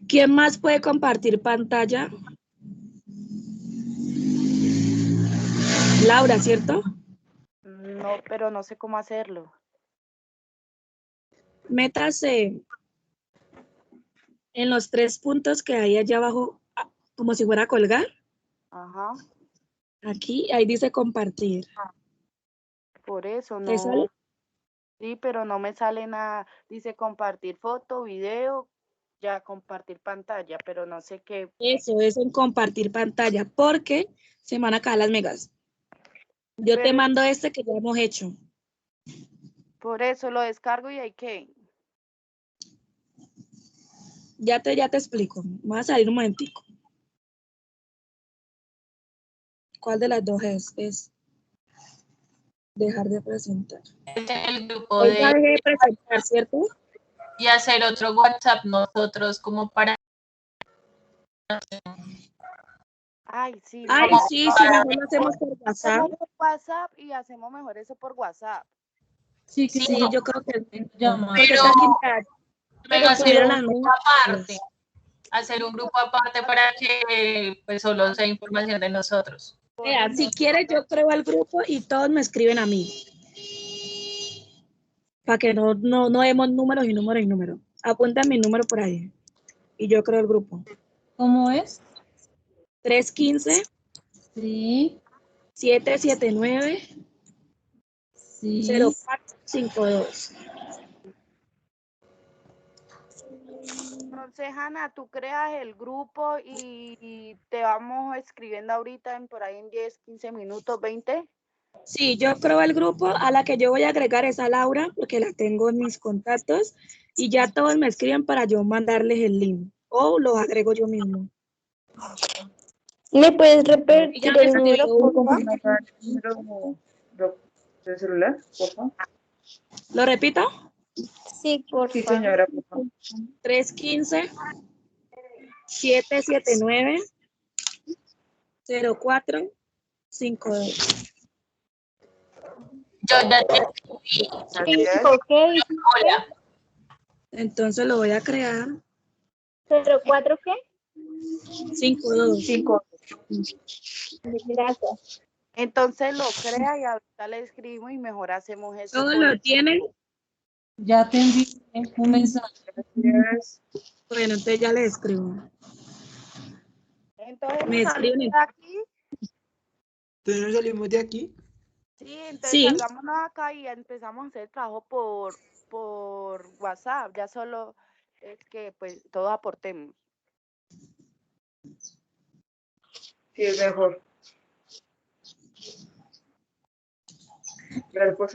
[SPEAKER 11] ¿Quién más puede compartir pantalla? Laura, ¿cierto?
[SPEAKER 6] No, pero no sé cómo hacerlo.
[SPEAKER 11] Métase en los 3 puntos que hay allá abajo, como si fuera a colgar.
[SPEAKER 6] Ajá.
[SPEAKER 11] Aquí, ahí dice compartir.
[SPEAKER 6] Por eso
[SPEAKER 11] ¿Te sale?
[SPEAKER 6] no. Sí, pero no me sale nada. Dice compartir foto, video, ya compartir pantalla, pero no sé qué.
[SPEAKER 11] Eso es en compartir pantalla, porque se van a acabar las megas. Yo te
[SPEAKER 6] Pero
[SPEAKER 11] mando este que ya hemos hecho.
[SPEAKER 6] por eso lo descargo y hay que.
[SPEAKER 11] Ya te explico. Voy a salir un momentico. ¿Cuál de las dos es? Es dejar de presentar.
[SPEAKER 10] El grupo
[SPEAKER 11] Hoy ya dejé de presentar, ¿cierto?
[SPEAKER 10] y hacer otro WhatsApp nosotros como para.
[SPEAKER 6] Ay, sí.
[SPEAKER 11] Ay,
[SPEAKER 6] mejor.
[SPEAKER 11] sí, mejor lo hacemos por WhatsApp.
[SPEAKER 6] Hacemos por WhatsApp y hacemos mejor eso por WhatsApp.
[SPEAKER 8] Sí,
[SPEAKER 11] Sí, yo creo que porque
[SPEAKER 10] Pero hacer
[SPEAKER 11] pusieron
[SPEAKER 10] un
[SPEAKER 11] las
[SPEAKER 10] grupo
[SPEAKER 11] mismas
[SPEAKER 10] aparte. Hacer un grupo aparte para que pues solo sea información de nosotros.
[SPEAKER 11] Vea, si quieres yo creo el grupo y todos me escriben a mí. Para que no demos números y números y números. Apunta mi número por ahí. Y yo creo el grupo.
[SPEAKER 8] ¿Cómo es?
[SPEAKER 11] 315.
[SPEAKER 8] Sí.
[SPEAKER 11] 779.
[SPEAKER 8] Sí.
[SPEAKER 11] 0452.
[SPEAKER 6] Entonces, Hanna, tú creas el grupo y te vamos escribiendo ahorita por ahí en 10, 15 minutos, 20.
[SPEAKER 11] Sí, yo creo el grupo. A la que yo voy a agregar es a Laura, porque la tengo en mis contactos. Y ya todos me escriben para yo mandarles el link. O los agrego yo mismo.
[SPEAKER 15] ¿Me puedes repetir el número, por favor?
[SPEAKER 14] ¿El número de celular, por favor?
[SPEAKER 11] ¿Lo repito?
[SPEAKER 15] Sí, por
[SPEAKER 14] Sí,
[SPEAKER 15] favor.
[SPEAKER 14] señora, por favor.
[SPEAKER 11] 315-779-0452.
[SPEAKER 10] Yo ya te escribí.
[SPEAKER 15] Hola.
[SPEAKER 11] Entonces lo voy a crear.
[SPEAKER 15] ¿04 qué?
[SPEAKER 11] 52.
[SPEAKER 15] Gracias.
[SPEAKER 6] Entonces lo crea y ahorita le escribimos y mejor hacemos eso.
[SPEAKER 11] ¿Todos lo tienen?
[SPEAKER 8] Ya te envié un mensaje.
[SPEAKER 14] Gracias.
[SPEAKER 11] Bueno, entonces ya les escribo.
[SPEAKER 6] Entonces
[SPEAKER 11] Me escriben.
[SPEAKER 6] de aquí.
[SPEAKER 2] ¿Entonces no salimos de aquí?
[SPEAKER 6] Sí, entonces
[SPEAKER 11] Sí.
[SPEAKER 6] salgámonos acá y empezamos a hacer trabajo por WhatsApp. Ya solo es que pues todos aportemos.
[SPEAKER 14] Sí, es mejor. Gracias por...